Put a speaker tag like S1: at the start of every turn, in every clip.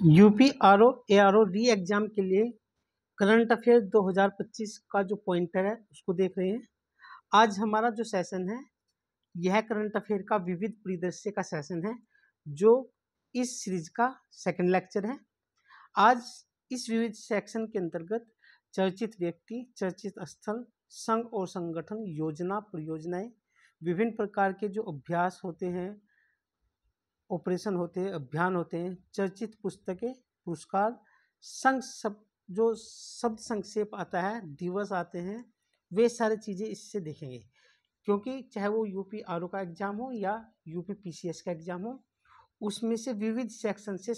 S1: UP RO ARO री exam के लिए करंट अफेयर 2025 का जो पॉइंटर है उसको देख रहे हैं। आज हमारा जो सेशन है यह करंट अफेयर का विविध परिदृश्य का सेशन है जो इस सीरीज का सेकंड लेक्चर है। आज इस विविध सेक्शन के अंतर्गत चर्चित व्यक्ति, चर्चित स्थल, संघ और संगठन, योजना, परियोजनाएं, विभिन्न प्रकार के जो अभ्यास होते हैं, ऑपरेशन होते हैं, अभियान होते हैं, चर्चित पुस्तकें, पुरस्कार, संघ सब जो शब्द संक्षेप आता है, दिवस आते हैं, वे सारी चीज़ें इससे देखेंगे। क्योंकि चाहे वो यूपी आरओ का एग्जाम हो या यूपी पीसीएस का एग्जाम हो, उसमें से विविध सेक्शन से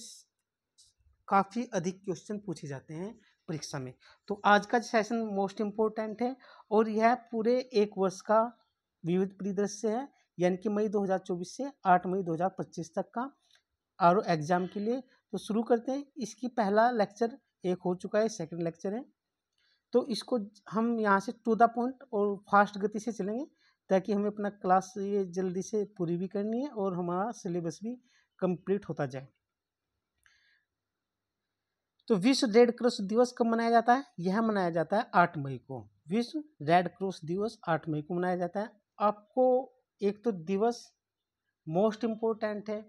S1: काफ़ी अधिक क्वेश्चन पूछे जाते हैं परीक्षा में। तो आज का सेशन मोस्ट इम्पोर्टेंट है और यह पूरे एक वर्ष का विविध परिदृश्य है, यानी कि मई 2024 से 8 मई 2025 तक का आरओ एग्जाम के लिए। तो शुरू करते हैं। इसकी पहला लेक्चर एक हो चुका है, सेकंड लेक्चर है, तो इसको हम यहाँ से टू द पॉइंट और फास्ट गति से चलेंगे ताकि हमें अपना क्लास ये जल्दी से पूरी भी करनी है और हमारा सिलेबस भी कंप्लीट होता जाए। तो विश्व रेड क्रॉस दिवस कब मनाया जाता है? यह मनाया जाता है 8 मई को। विश्व रेड क्रॉस दिवस 8 मई को मनाया जाता है। आपको एक तो दिवस मोस्ट इम्पोर्टेंट है।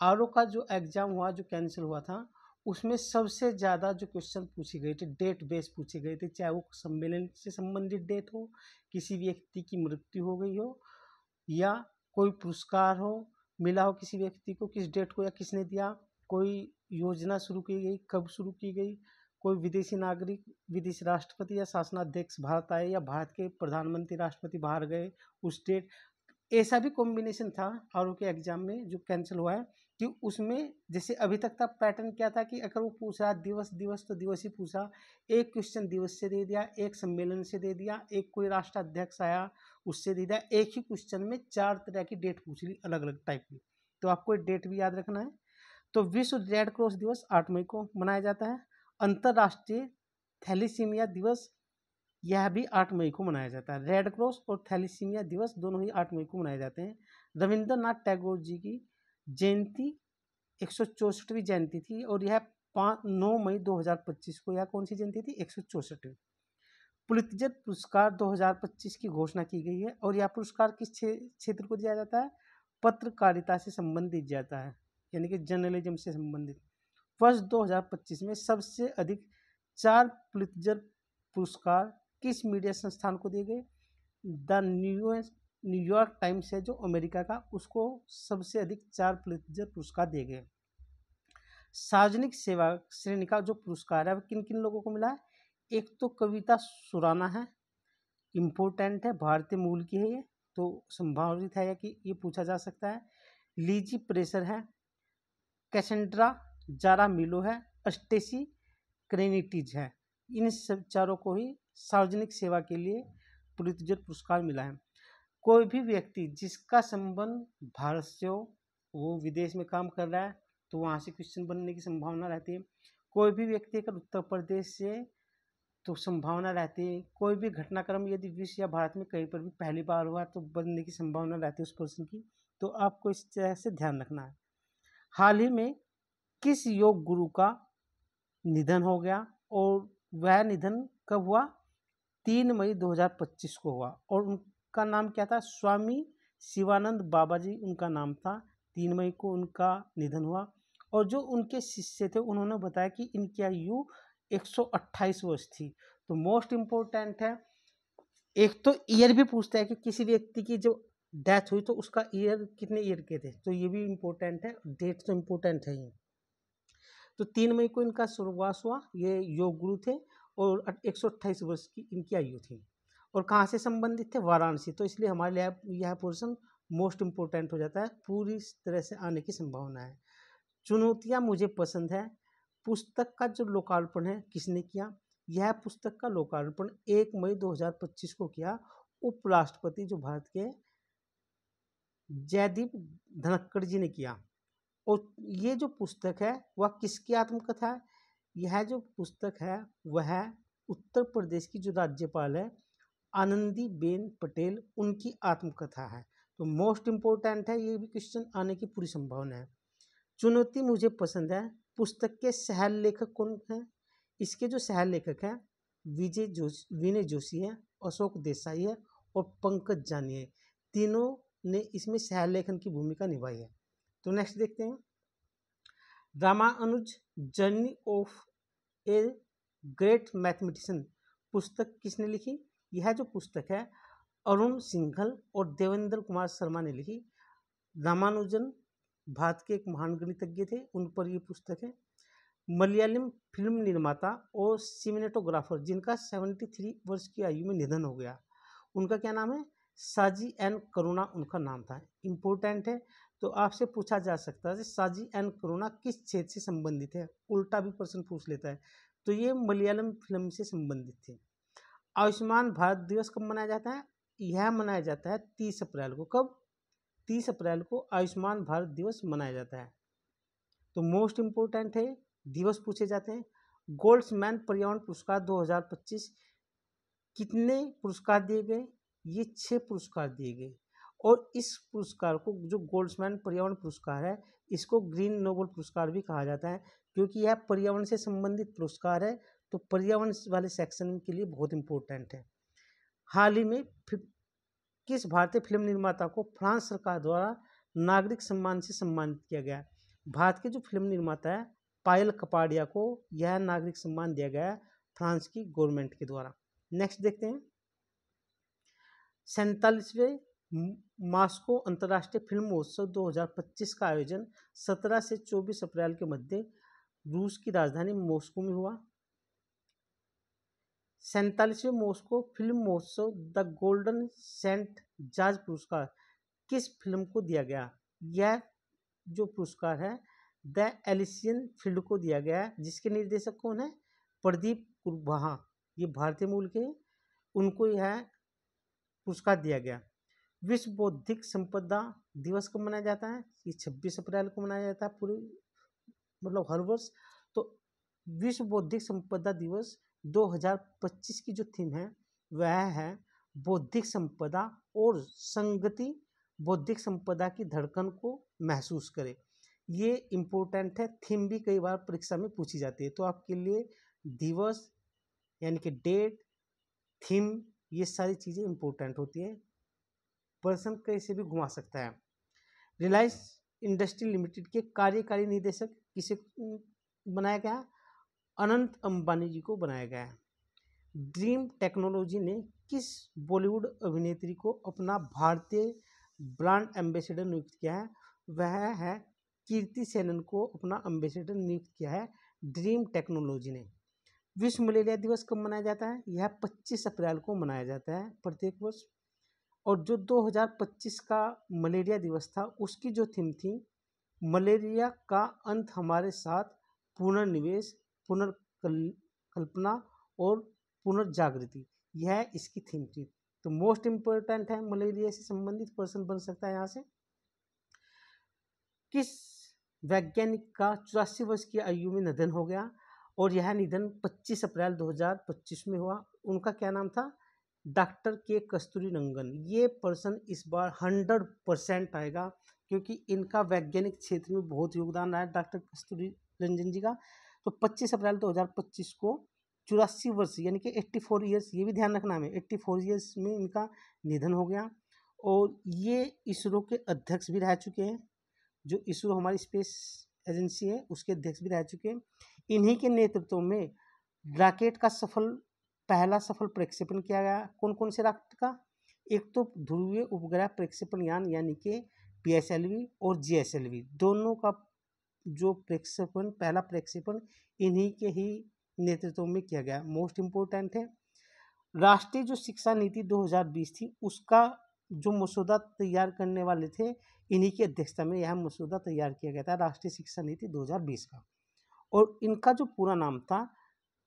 S1: आरओ का जो एग्जाम हुआ, जो कैंसिल हुआ था, उसमें सबसे ज़्यादा जो क्वेश्चन पूछे गए थे डेट बेस पूछे गए थे, चाहे वो सम्मेलन से संबंधित डेट हो, किसी व्यक्ति की मृत्यु हो गई हो या कोई पुरस्कार हो मिला हो किसी व्यक्ति को, किस डेट को या किसने दिया, कोई योजना शुरू की गई, कब शुरू की गई, कोई विदेशी नागरिक, विदेशी राष्ट्रपति या शासनाध्यक्ष भारत आए या भारत के प्रधानमंत्री राष्ट्रपति बाहर गए, उस डेट, ऐसा भी कॉम्बिनेशन था आरओ के एग्जाम में जो कैंसिल हुआ है। कि उसमें जैसे अभी तक का पैटर्न क्या था कि अगर वो पूछ रहा दिवस दिवस तो दिवस ही पूछा, एक क्वेश्चन दिवस से दे दिया, एक सम्मेलन से दे दिया, एक कोई राष्ट्राध्यक्ष आया उससे दे दिया, एक ही क्वेश्चन में 4 तरह की डेट पूछ ली अलग अलग टाइप की। तो आपको डेट भी याद रखना है। तो विश्व रेड क्रॉस दिवस 8 मई को मनाया जाता है। अंतर्राष्ट्रीय थैलीसीमिया दिवस यह भी 8 मई को मनाया जाता है। रेड क्रॉस और थैलीसीमिया दिवस दोनों ही 8 मई को मनाए जाते हैं। रविंद्रनाथ टैगोर जी की जयंती 164वीं जयंती थी और यह 9 मई 2025 को यह कौन सी जयंती थी? 164वीं। पुलित्जर पुरस्कार 2025 की घोषणा की गई है और यह पुरस्कार किस क्षेत्र को दिया जाता है? पत्रकारिता से संबंधित जाता है, यानी कि जर्नलिज्म से संबंधित। वर्ष 2025 में सबसे अधिक 4 पुलित्जर पुरस्कार किस मीडिया संस्थान को दिए गए? द न्यूयॉर्क टाइम्स है जो अमेरिका का, उसको सबसे अधिक 4 पुलित्जर पुरस्कार दिए गए। सार्वजनिक सेवा श्रेणी का जो पुरस्कार है वो किन किन लोगों को मिला है? एक तो कविता सुराना है, इम्पोर्टेंट है, भारतीय मूल की है ये, तो संभावित है कि ये पूछा जा सकता है। लीजी प्रेशर है, कैसेंड्रा जारा मिलो है, स्टेसी क्रेनिटीज है। इन सब चारों को ही सार्वजनिक सेवा के लिए पुलित्जर पुरस्कार मिला है। कोई भी व्यक्ति जिसका संबंध भारत से हो, वो विदेश में काम कर रहा है तो वहाँ से क्वेश्चन बनने की संभावना रहती है। कोई भी व्यक्ति अगर उत्तर प्रदेश से, तो संभावना रहती है। कोई भी घटनाक्रम यदि विश्व या भारत में कहीं पर भी पहली बार हुआ तो बनने की संभावना रहती है उस पर्सन की। तो आपको इस तरह से ध्यान रखना है। हाल ही में किस योग गुरु का निधन हो गया और वह निधन कब हुआ? 3 मई 2025 को हुआ और उनका नाम क्या था? स्वामी शिवानंद बाबा जी उनका नाम था। 3 मई को उनका निधन हुआ और जो उनके शिष्य थे उन्होंने बताया कि इनकी आयु 128 वर्ष थी। तो मोस्ट इम्पोर्टेंट है, एक तो ईयर भी पूछता है कि किसी व्यक्ति की जो डेथ हुई तो उसका ईयर कितने ईयर के थे, तो ये भी इम्पोर्टेंट है, डेट तो इम्पोर्टेंट है ही। तो 3 मई को इनका स्वर्गवास हुआ। ये योग गुरु थे और 128 वर्ष की इनकी आयु थी और कहाँ से संबंधित थे? वाराणसी। तो इसलिए हमारे लिए यह पोर्शन मोस्ट इम्पोर्टेंट हो जाता है, पूरी तरह से आने की संभावना है। चुनौतियाँ मुझे पसंद है पुस्तक का जो लोकार्पण है किसने किया? यह पुस्तक का लोकार्पण 1 मई 2025 को किया उपराष्ट्रपति जो भारत के जयदीप धनखड़ जी ने किया। और ये जो पुस्तक है वह किसकी आत्मकथा है? यह जो पुस्तक है वह उत्तर प्रदेश की जो राज्यपाल है आनंदीबेन पटेल, उनकी आत्मकथा है। तो मोस्ट इम्पोर्टेंट है, ये भी क्वेश्चन आने की पूरी संभावना है। चुनौती मुझे पसंद है पुस्तक के सह लेखक कौन हैं? इसके जो सह लेखक हैं विनय जोशी है, अशोक देसाई है और पंकज जानी है। तीनों ने इसमें सह लेखन की भूमिका निभाई है। तो नेक्स्ट देखते हैं, Ramanuj journey of a great mathematician पुस्तक किसने लिखी? यह जो पुस्तक है अरुण सिंघल और देवेंद्र कुमार शर्मा ने लिखी। रामानुजन भारत के एक महान गणितज्ञ थे, उन पर यह पुस्तक है। मलयालम फिल्म निर्माता और सिनेमेटोग्राफर जिनका 73 वर्ष की आयु में निधन हो गया, उनका क्या नाम है? साजी एन करुणा उनका नाम था। इम्पोर्टेंट है, तो आपसे पूछा जा सकता है साजी एन करुणा किस क्षेत्र से संबंधित है, उल्टा भी प्रश्न पूछ लेता है। तो ये मलयालम फिल्म से संबंधित थे। आयुष्मान भारत दिवस कब मनाया जाता है? यह मनाया जाता है 30 अप्रैल को। कब? 30 अप्रैल को आयुष्मान भारत दिवस मनाया जाता है। तो मोस्ट इम्पोर्टेंट है, दिवस पूछे जाते हैं। गोल्ड्समैन पर्यावरण पुरस्कार 2025 कितने पुरस्कार दिए गए? ये 6 पुरस्कार दिए गए। और इस पुरस्कार को, जो गोल्ड्समैन पर्यावरण पुरस्कार है, इसको ग्रीन नोबेल पुरस्कार भी कहा जाता है, क्योंकि यह पर्यावरण से संबंधित पुरस्कार है। तो पर्यावरण वाले सेक्शन के लिए बहुत इंपॉर्टेंट है। हाल ही में किस भारतीय फिल्म निर्माता को फ्रांस सरकार द्वारा नागरिक सम्मान से सम्मानित किया गया? भारत के जो फिल्म निर्माता है पायल कपाड़िया को यह नागरिक सम्मान दिया गया फ्रांस की गवर्नमेंट के द्वारा। नेक्स्ट देखते हैं, 47वें मास्को अंतर्राष्ट्रीय फिल्म महोत्सव 2025 का आयोजन 17 से 24 अप्रैल के मध्य रूस की राजधानी मॉस्को में हुआ। 47वें मॉस्को फिल्म महोत्सव द गोल्डन सेंट जॉर्ज पुरस्कार किस फिल्म को दिया गया? यह जो पुरस्कार है द एलिसियन फील्ड को दिया गया है, जिसके निर्देशक कौन है? प्रदीप कुरवाहा, ये भारतीय मूल के, उनको यह पुरस्कार दिया गया। विश्व बौद्धिक संपदा दिवस कब मनाया जाता है? ये 26 अप्रैल को मनाया जाता है, पूरे मतलब हर वर्ष। तो विश्व बौद्धिक संपदा दिवस 2025 की जो थीम है वह है बौद्धिक संपदा और संगति, बौद्धिक संपदा की धड़कन को महसूस करें। ये इम्पोर्टेंट है, थीम भी कई बार परीक्षा में पूछी जाती है। तो आपके लिए दिवस यानी कि डेट, थीम, ये सारी चीज़ें इम्पोर्टेंट होती है, पर्सन कैसे भी घुमा सकता है। रिलायंस इंडस्ट्री लिमिटेड के कार्यकारी निदेशक किसे बनाया गया? अनंत अंबानी जी को बनाया गया है। ड्रीम टेक्नोलॉजी ने किस बॉलीवुड अभिनेत्री को अपना भारतीय ब्रांड एम्बेसडर नियुक्त किया है? वह है कीर्ति सेनन को अपना एम्बेसडर नियुक्त किया है ड्रीम टेक्नोलॉजी ने। विश्व मलेरिया दिवस कब मनाया जाता है? यह 25 अप्रैल को मनाया जाता है प्रत्येक वर्ष। और जो 2025 का मलेरिया दिवस था उसकी जो थीम थी मलेरिया का अंत हमारे साथ, पुनर्निवेश, पुनर्कल्पना और पुनर्जागृति, यह इसकी थीम थी। तो मोस्ट इम्पोर्टेंट है, मलेरिया से संबंधित पर्सन बन सकता है यहाँ से। किस वैज्ञानिक का 84 वर्ष की आयु में निधन हो गया और यह निधन 25 अप्रैल 2025 में हुआ? उनका क्या नाम था? डॉक्टर के कस्तूरीरंगन। ये पर्सन इस बार 100% आएगा, क्योंकि इनका वैज्ञानिक क्षेत्र में बहुत योगदान रहा है डॉक्टर कस्तूरीरंगन जी का। तो 25 अप्रैल 2025 को 84 वर्ष यानी कि 84 ईयर्स, ये भी ध्यान रखना है, 84 ईयर्स में इनका निधन हो गया। और ये इसरो के अध्यक्ष भी रह चुके हैं, जो इसरो हमारी स्पेस एजेंसी है उसके अध्यक्ष भी रह चुके हैं। इन्हीं के नेतृत्व में रॉकेट का पहला सफल प्रक्षेपण किया गया। कौन कौन से रॉकेट का? एक तो ध्रुवीय उपग्रह प्रक्षेपण यान यानी कि PSLV और GSLV, दोनों का जो प्रक्षेपण, पहला प्रक्षेपण इन्हीं के ही नेतृत्व में किया गया। मोस्ट इम्पोर्टेंट है, राष्ट्रीय जो शिक्षा नीति 2020 थी उसका जो मसौदा तैयार करने वाले थे, इन्हीं की अध्यक्षता में यह मसौदा तैयार किया गया था, राष्ट्रीय शिक्षा नीति 2020 का। और इनका जो पूरा नाम था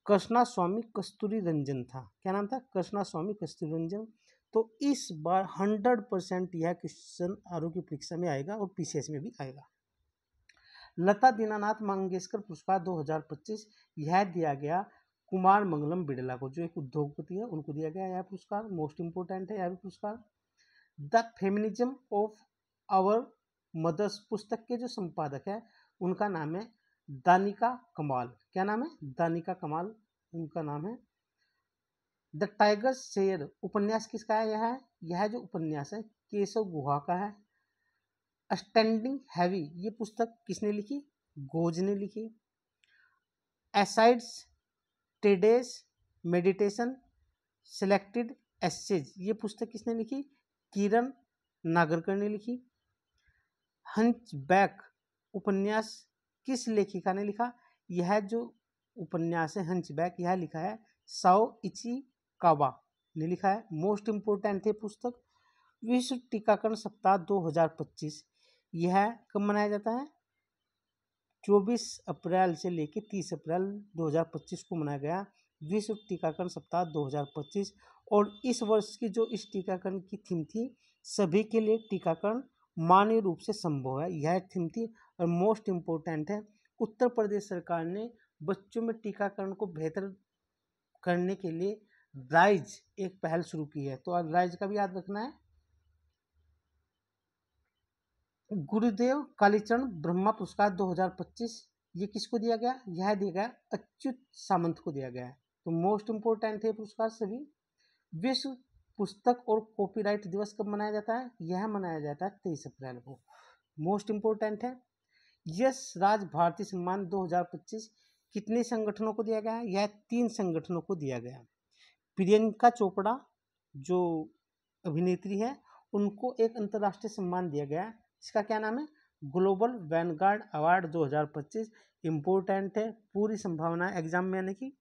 S1: कृष्णास्वामी कस्तूरीरंजन था। क्या नाम था? कृष्णास्वामी कस्तूरीरंजन। तो इस बार 100% यह क्वेश्चन आरोग्य परीक्षा में आएगा और PCS में भी आएगा। लता दीनानाथ मंगेशकर पुरस्कार 2025 यह दिया गया कुमार मंगलम बिड़ला को, जो एक उद्योगपति है, उनको दिया गया यह पुरस्कार। मोस्ट इम्पोर्टेंट है यह भी पुरस्कार। The feminism of our mothers पुस्तक के जो संपादक है उनका नाम है दानिका कमाल। क्या नाम है? दानिका कमाल उनका नाम है। द टाइगर शेर उपन्यास किसका है? यह जो उपन्यास है केशव गुहा का है। स्टैंडिंग हैवी ये पुस्तक किसने लिखी? घोष ने लिखी। एसाइड्स टेडेस मेडिटेशन सेलेक्टेड एसेज ये पुस्तक किसने लिखी? किरण नागरकर ने लिखी। हंचबैक उपन्यास किस लेखिका ने लिखा? यह जो उपन्यास है हंचबैक यह लिखा है साओ इची कावा ने लिखा है। मोस्ट इम्पोर्टेंट है पुस्तक। विश्व टीकाकरण सप्ताह 2025 यह कब मनाया जाता है? 24 अप्रैल से लेकर 30 अप्रैल 2025 को मनाया गया विश्व टीकाकरण सप्ताह 2025। और इस वर्ष की जो इस टीकाकरण की थीम थी सभी के लिए टीकाकरण मानवीय रूप से संभव है, यह थीम थी। और मोस्ट इम्पोर्टेंट है उत्तर प्रदेश सरकार ने बच्चों में टीकाकरण को बेहतर करने के लिए राइज एक पहल शुरू की है, तो आज राइज का भी याद रखना है। गुरुदेव कालीचरण ब्रह्मा पुरस्कार 2025 ये किसको दिया गया? यह दिया गया अच्युत सामंत को दिया गया है। तो मोस्ट इम्पोर्टेंट है पुरस्कार सभी। विश्व पुस्तक और कॉपीराइट दिवस कब मनाया जाता है? यह मनाया जाता है 23 अप्रैल को। मोस्ट इम्पोर्टेंट है यश राज भारतीय सम्मान 2025 कितने संगठनों को दिया गया है? यह 3 संगठनों को दिया गया। प्रियंका चोपड़ा जो अभिनेत्री है उनको एक अंतर्राष्ट्रीय सम्मान दिया गया है, इसका क्या नाम है? Global Vanguard award 2025। इम्पोर्टेंट है पूरी संभावना एग्जाम में आने की।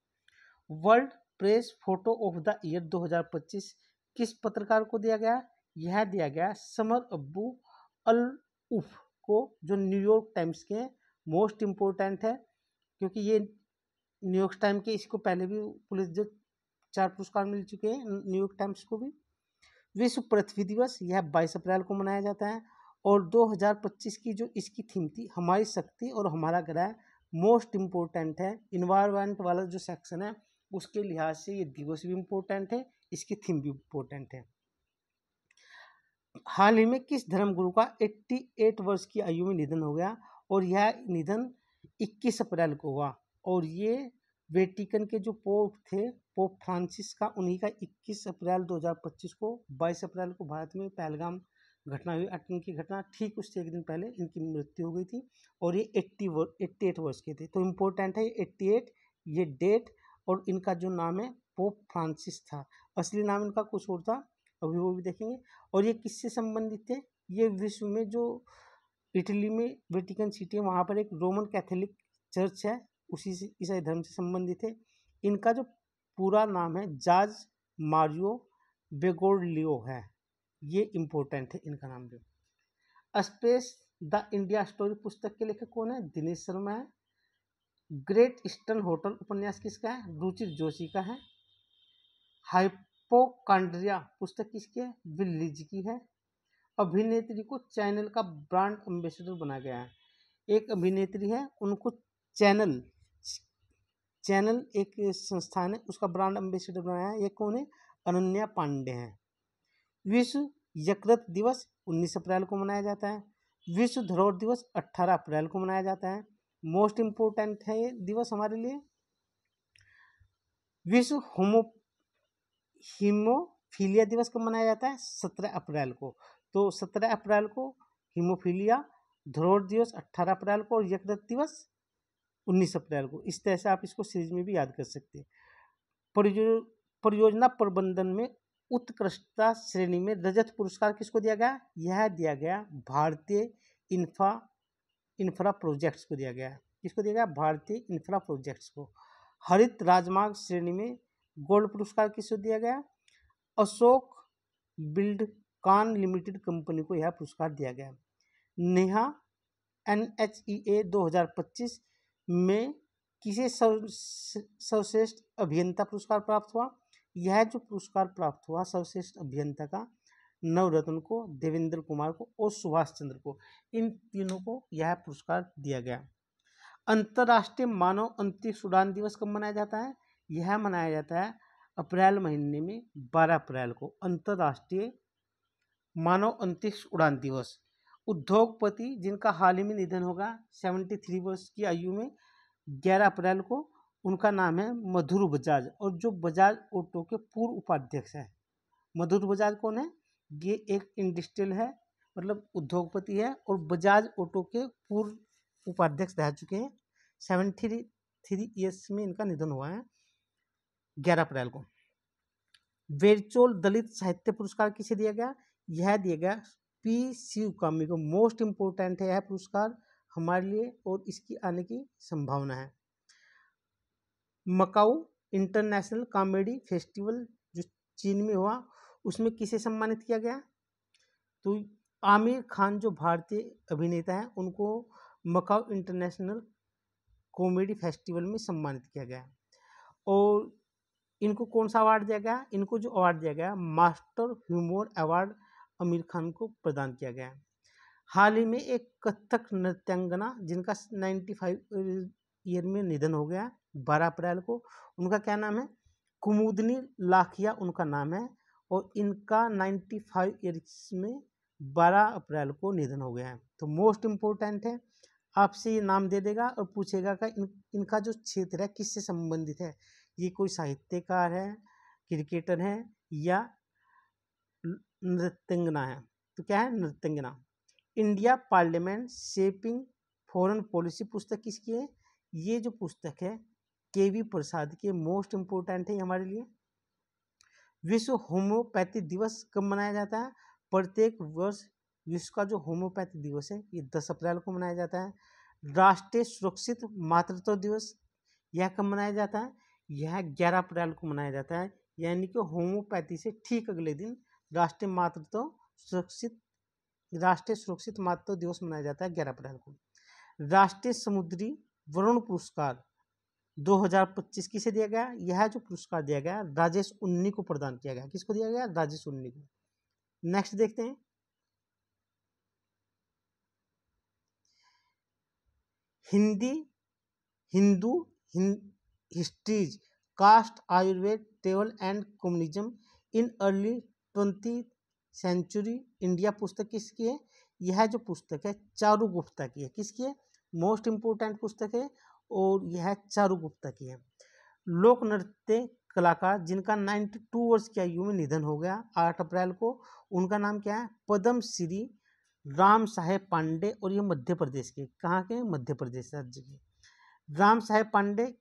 S1: World press photo of the year 2025 किस पत्रकार को दिया गया? यह दिया गया समर अब्बू अल उफ को जो न्यूयॉर्क टाइम्स के मोस्ट इम्पोर्टेंट है क्योंकि ये न्यूयॉर्क टाइम के इसको पहले भी पुलिस जो 4 पुरस्कार मिल चुके हैं न्यूयॉर्क टाइम्स को भी। विश्व पृथ्वी दिवस यह 22 अप्रैल को मनाया जाता है। और 2025 की जो इसकी थीम थी हमारी शक्ति और हमारा ग्रह मोस्ट इम्पोर्टेंट है। इन्वायरमेंट वाला जो सेक्शन है उसके लिहाज से ये दिवस भी इम्पोर्टेंट है, इसकी थीम भी इम्पोर्टेंट है। हाल ही में किस धर्मगुरु का 88 वर्ष की आयु में निधन हो गया? और यह निधन 21 अप्रैल को हुआ। और ये वेटिकन के जो पोप थे पोप फ्रांसिस का उन्हीं का 21 अप्रैल 2025 को 22 अप्रैल को भारत में पहलगाम घटना हुई आतंकी की घटना, ठीक उससे एक दिन पहले इनकी मृत्यु हो गई थी। और ये 88 वर्ष के थे। तो इम्पोर्टेंट है 88 ये डेट। और इनका जो नाम है पोप फ्रांसिस था, असली नाम इनका कुछ और था, अभी वो भी देखेंगे। और ये किससे संबंधित थे? ये विश्व में जो इटली में वेटिकन सिटी है वहाँ पर एक रोमन कैथोलिक चर्च है उसी से ईसाई धर्म से संबंधित है। इनका जो पूरा नाम है जार्ज मारियो बेगोर्लियो है, ये इम्पोर्टेंट है इनका नाम भी। स्पेस द इंडिया स्टोरी पुस्तक के लेखक कौन है? दिनेश शर्मा है। ग्रेट ईस्टर्न होटल उपन्यास किसका है? रुचिर जोशी का है। हाइपोकांड्रिया पुस्तक किसकी है? विल्लीज की है। अभिनेत्री को चैनल का ब्रांड एम्बेसडर बनाया गया है। एक अभिनेत्री है उनको चैनल एक संस्थान है उसका ब्रांड एम्बेसडर बनाया है। ये कौन है? अनन्या पांडे हैं। विश्व यकृत दिवस 19 अप्रैल को मनाया जाता है। विश्व धरोहर दिवस 18 अप्रैल को मनाया जाता है। मोस्ट इम्पोर्टेंट है ये दिवस हमारे लिए। विश्व हीमोफीलिया दिवस कब मनाया जाता है? 17 अप्रैल को। तो 17 अप्रैल को हीमोफीलिया, धरोहर दिवस 18 अप्रैल को और यकृत दिवस 19 अप्रैल को। इस तरह से आप इसको सीरीज में भी याद कर सकते हैं। परियोजना प्रबंधन में उत्कृष्टता श्रेणी में रजत पुरस्कार किसको दिया गया? यह दिया गया भारतीय इंफ्रा प्रोजेक्ट्स को दिया गया। किसको दिया गया? भारतीय इंफ्रा प्रोजेक्ट्स को। हरित राजमार्ग श्रेणी में गोल्ड पुरस्कार किसको दिया गया? अशोक बिल्डकॉन लिमिटेड कंपनी को यह पुरस्कार दिया गया। नेहा NHEA 2025 में किसे सर्वश्रेष्ठ अभियंता पुरस्कार प्राप्त हुआ? यह जो पुरस्कार प्राप्त हुआ सर्वश्रेष्ठ अभियंता का नवरत्न को, देवेंद्र कुमार को और सुभाष चंद्र को, इन तीनों को यह पुरस्कार दिया गया। अंतर्राष्ट्रीय मानव अंतरिक्ष उड़ान दिवस कब मनाया जाता है? यह मनाया जाता है अप्रैल महीने में 12 अप्रैल को, अंतर्राष्ट्रीय मानव अंतरिक्ष उड़ान दिवस। उद्योगपति जिनका हाल ही में निधन होगा 73 वर्ष की आयु में 11 अप्रैल को, उनका नाम है मधुर बजाज, और जो बजाज ऑटो के पूर्व उपाध्यक्ष हैं। मधुर बजाज कौन है? ये एक इंडस्ट्रियल है, मतलब उद्योगपति है, और बजाज ऑटो के पूर्व उपाध्यक्ष रह चुके हैं। 73 ईयर्स में इनका निधन हुआ है 11 अप्रैल को। वेरचोल दलित साहित्य पुरस्कार किसे दिया गया? यह दिया गया पी शिवकामी को। मोस्ट इम्पोर्टेंट है यह पुरस्कार हमारे लिए, और इसकी आने की संभावना है। मकाऊ इंटरनेशनल कॉमेडी फेस्टिवल जो चीन में हुआ, उसमें किसे सम्मानित किया गया? तो आमिर खान जो भारतीय अभिनेता हैं, उनको मकाऊ इंटरनेशनल कॉमेडी फेस्टिवल में सम्मानित किया गया। और इनको कौन सा अवार्ड दिया गया? इनको जो अवार्ड दिया गया master humour award Aamir Khan को प्रदान किया गया। हाल ही में एक कथक नृत्यांगना जिनका 95 ईयर में निधन हो गया 12 अप्रैल को, उनका क्या नाम है? कुमुदनी लाखिया उनका नाम है, और इनका 95 ईयर्स में 12 अप्रैल को निधन हो गया है। तो मोस्ट इम्पोर्टेंट है, आपसे ये नाम दे देगा और पूछेगा कि इनका जो क्षेत्र है किससे संबंधित है। ये कोई साहित्यकार है, क्रिकेटर है, या नृत्यांगना है? तो क्या है? नृत्यांगना। India parliament shaping foreign policy पुस्तक किसकी है? ये जो पुस्तक है केवी प्रसाद की, मोस्ट इम्पोर्टेंट है हमारे लिए। विश्व होम्योपैथी दिवस कब मनाया जाता है? प्रत्येक वर्ष विश्व का जो होम्योपैथी दिवस है ये 10 अप्रैल को मनाया जाता है। राष्ट्रीय सुरक्षित मातृत्व दिवस यह कब मनाया जाता है? यह 11 अप्रैल को मनाया जाता है, यानी कि होम्योपैथी से ठीक अगले दिन राष्ट्रीय सुरक्षित मातृत्व दिवस मनाया जाता है 11 अप्रैल को। राष्ट्रीय समुद्री वरुण पुरस्कार 2025 किसे दिया गया? यह जो पुरस्कार दिया गया राजेश उन्नी को प्रदान किया गया। किसको दिया गया? राजेश उन्नी को। नेक्स्ट देखते हैं, Hindu histories caste Ayurveda travel and communism in early 20th century India पुस्तक किसकी है? यह जो पुस्तक है चारू गुप्ता की है। किसकी है? मोस्ट इम्पोर्टेंट पुस्तक है, और यह चारू गुप्ता की है। लोक नृत्य कलाकार जिनका 92 वर्ष की आयु में निधन हो गया 8 अप्रैल को, उनका नाम क्या है? पद्म श्री राम साहेब पांडे, और ये मध्य प्रदेश के, कहाँ के? मध्य प्रदेश राज्य के। राम साहेब पांडे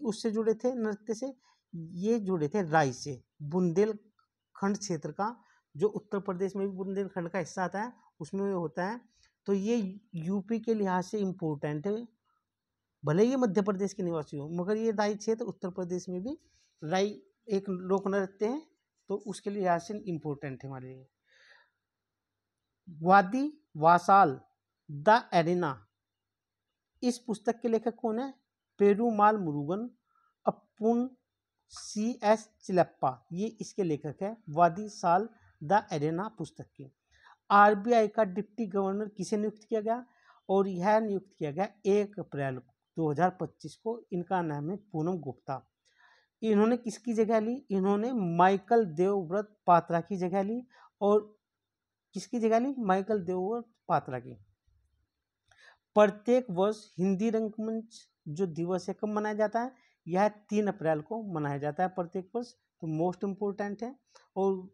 S1: उससे जुड़े थे नृत्य से? ये जुड़े थे राय से, बुंदेलखंड क्षेत्र का, जो उत्तर प्रदेश में भी बुंदेलखंड का हिस्सा आता है उसमें होता है। तो ये यूपी के लिहाज से इम्पोर्टेंट है, भले ये मध्य प्रदेश के निवासी हो, मगर ये राय क्षेत्र उत्तर प्रदेश में भी राय एक लोक नृत्य है, तो उसके लिहाज से इम्पोर्टेंट है हमारे लिए। वादी वासाल द एरिना, इस पुस्तक के लेखक कौन है? पेरूमाल मुरुगन अपुन CS चिलप्पा, ये इसके लेखक है। वादी साल द एरेना पुस्तक की। RBI का डिप्टी गवर्नर किसे नियुक्त किया गया? और यह नियुक्त किया गया 1 अप्रैल 2025 को। इनका नाम है पूनम गुप्ता। इन्होंने किसकी जगह ली? इन्होंने माइकल देवव्रत पात्रा की जगह ली। और किसकी जगह ली? माइकल देवव्रत पात्रा की। प्रत्येक वर्ष हिंदी रंगमंच जो दिवस है कब मनाया जाता है? यह 3 अप्रैल को मनाया जाता है प्रत्येक वर्ष, तो मोस्ट इम्पोर्टेंट है। और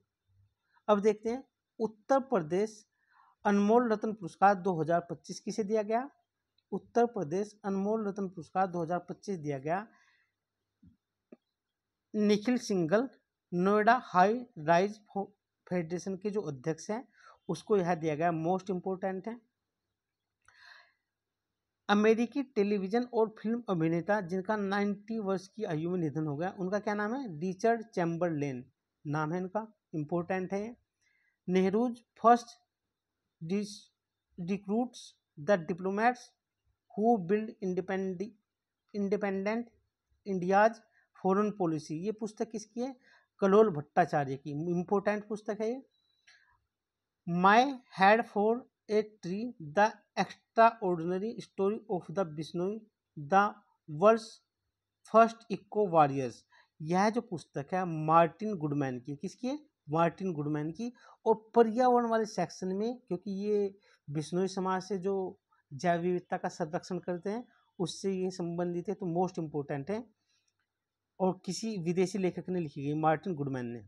S1: अब देखते हैं उत्तर प्रदेश अनमोल रत्न पुरस्कार 2025 किसे दिया गया? उत्तर प्रदेश अनमोल रत्न पुरस्कार 2025 दिया गया Nikhil Singhal, Noida high rise federation के जो अध्यक्ष हैं उसको यह दिया गया। मोस्ट इम्पोर्टेंट है। अमेरिकी टेलीविजन और फिल्म अभिनेता जिनका 90 वर्ष की आयु में निधन हो गया, उनका क्या नाम है? रिचर्ड चैम्बरलेन नाम है इनका, इम्पोर्टेंट है। Nehru's first recruits the diplomats who build independent India's foreign policy, ये पुस्तक किसकी है? कलोल भट्टाचार्य की, इम्पोर्टेंट पुस्तक है ये। My head for a tree the extraordinary story of the Bishnoi the world's first eco warriors, यह जो पुस्तक है मार्टिन गुडमैन की, किसकी है? मार्टिन गुडमैन की। और पर्यावरण वाले सेक्शन में, क्योंकि ये बिश्नोई समाज से जो जैव विविधता का संरक्षण करते हैं उससे ये संबंधित है, तो मोस्ट इम्पोर्टेंट है और किसी विदेशी लेखक ने लिखी गई, मार्टिन गुडमैन ने।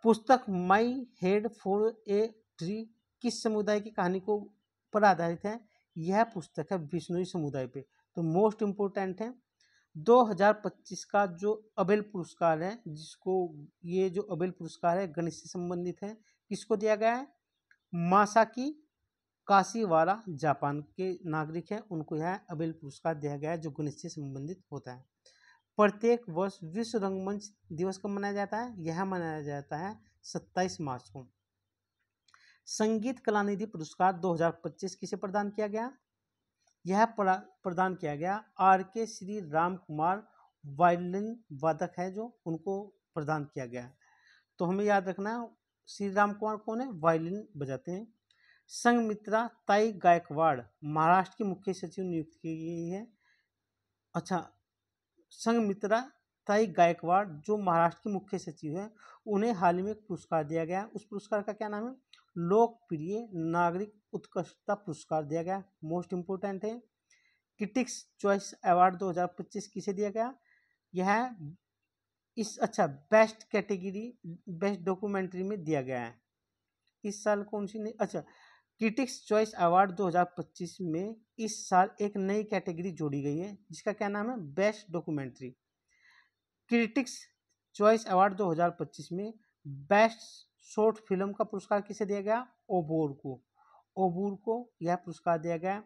S1: पुस्तक माई हेड फॉर ए ट्री किस समुदाय की कहानी को पर आधारित है? यह पुस्तक है बिश्नोई समुदाय पे, तो मोस्ट इम्पोर्टेंट है। 2025 का जो अबेल पुरस्कार है, जिसको ये जो अबेल पुरस्कार है गणित से संबंधित है, किसको दिया गया है? मासाकी काशीवारा जापान के नागरिक हैं, उनको यह अबेल पुरस्कार दिया गया है जो गणित से संबंधित होता है। प्रत्येक वर्ष विश्व रंगमंच दिवस कब मनाया जाता है? यह मनाया जाता है 27 मार्च को। संगीत कलानिधि पुरस्कार 2025 किसे प्रदान किया गया? यह प्रदान किया गया आर के श्री राम कुमार, वायलिन वादक है जो, उनको प्रदान किया गया। तो हमें याद रखना है श्री राम कुमार कौन है? वायलिन बजाते हैं। संघमित्रा ताई गायकवाड़ महाराष्ट्र की मुख्य सचिव नियुक्त की गई है। अच्छा, संघमित्रा ताई गायकवाड़ जो महाराष्ट्र की मुख्य सचिव है, उन्हें हाल ही में एक पुरस्कार दिया गया। उस पुरस्कार का क्या नाम है? लोकप्रिय नागरिक उत्कृष्टता पुरस्कार दिया गया। मोस्ट इम्पोर्टेंट है। क्रिटिक्स चॉइस अवार्ड 2025 किसे दिया गया? यह बेस्ट कैटेगरी बेस्ट डॉक्यूमेंट्री में दिया गया है। इस साल कौन सी नहीं, क्रिटिक्स चॉइस अवार्ड 2025 में इस साल एक नई कैटेगरी जोड़ी गई है जिसका क्या नाम है? Best documentary. Critics choice award 2025 में बेस्ट शॉर्ट फिल्म का पुरस्कार किसे दिया गया? ओबूर को यह पुरस्कार दिया गया।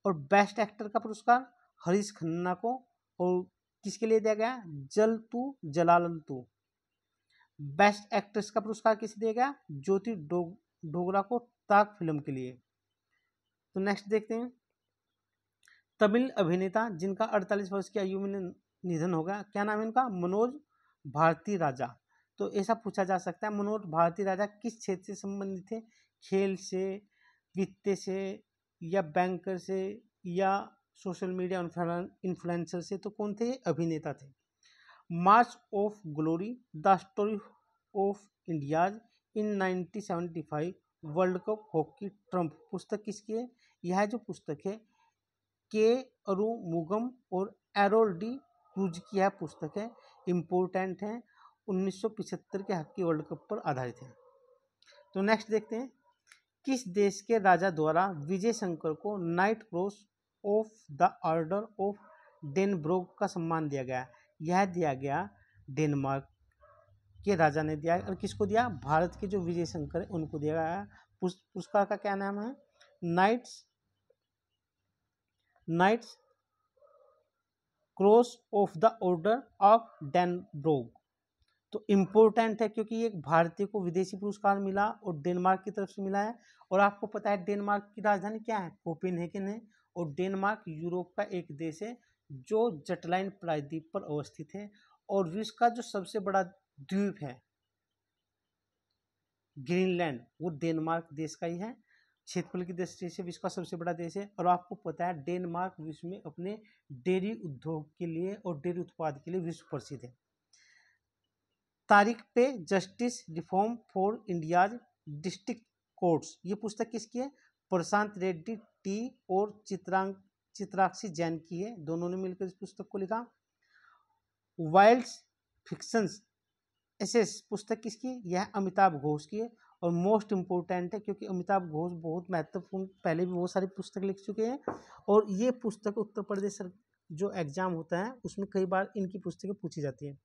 S1: और बेस्ट एक्टर का पुरस्कार हरीश खन्ना को। और किसके लिए दिया गया? जल तू जलाल तू। बेस्ट एक्ट्रेस का पुरस्कार किसे दिया गया? ज्योति डोगरा को ताक फिल्म के लिए। तो नेक्स्ट देखते हैं, तमिल अभिनेता जिनका 48 वर्ष की आयु में निधन हो गया, क्या नाम है इनका? मनोज भारती राजा। तो ऐसा पूछा जा सकता है, मनोज भारती राजा किस क्षेत्र से संबंधित थे? खेल से, वित्त से, या बैंकर से, या सोशल मीडिया इन्फ्लुएंसर से? तो कौन थे? अभिनेता थे। March of glory the story of India's in 1975 world cup hockey triumph पुस्तक किसकी है? यह जो पुस्तक है के अरुमुगम और एरोल डी क्रूज की यह पुस्तक है, इम्पोर्टेंट है, 1975 के हॉकी वर्ल्ड कप पर आधारित है। तो नेक्स्ट देखते हैं, किस देश के राजा द्वारा विजय शंकर को knight cross of the order of Dannebrog का सम्मान दिया गया? यह दिया गया डेनमार्क के राजा ने दिया। और किसको दिया? भारत के जो विजय शंकर है उनको दिया गया। पुरस्कार का क्या नाम है? Knight's cross of the order of Dannebrog. तो इम्पोर्टेंट है क्योंकि एक भारतीय को विदेशी पुरस्कार मिला और डेनमार्क की तरफ से मिला है। और आपको पता है डेनमार्क की राजधानी क्या है? कोपेनहेगन है। और डेनमार्क यूरोप का एक देश है जो जटलाइन प्रायद्वीप पर अवस्थित है। और विश्व का जो सबसे बड़ा द्वीप है ग्रीनलैंड, वो डेनमार्क देश का ही है। क्षेत्रफल की दृष्टि से विश्व का सबसे बड़ा देश है। और आपको पता है डेनमार्क विश्व में अपने डेयरी उद्योग के लिए और डेयरी उत्पाद के लिए विश्व प्रसिद्ध है। तारीख पे justice reform for India's district courts, ये पुस्तक किसकी है? प्रशांत रेड्डी टी और चित्राक्षी जैन की है। दोनों ने मिलकर इस पुस्तक को लिखा। वाइल्ड फिक्शंस एसेस पुस्तक किसकी है? यह अमिताभ घोष की है। और मोस्ट इम्पोर्टेंट है क्योंकि अमिताभ घोष बहुत महत्वपूर्ण, पहले भी बहुत सारी पुस्तक लिख चुके हैं। और ये पुस्तक उत्तर प्रदेश जो एग्जाम होता है उसमें कई बार इनकी पुस्तकें पूछी जाती है।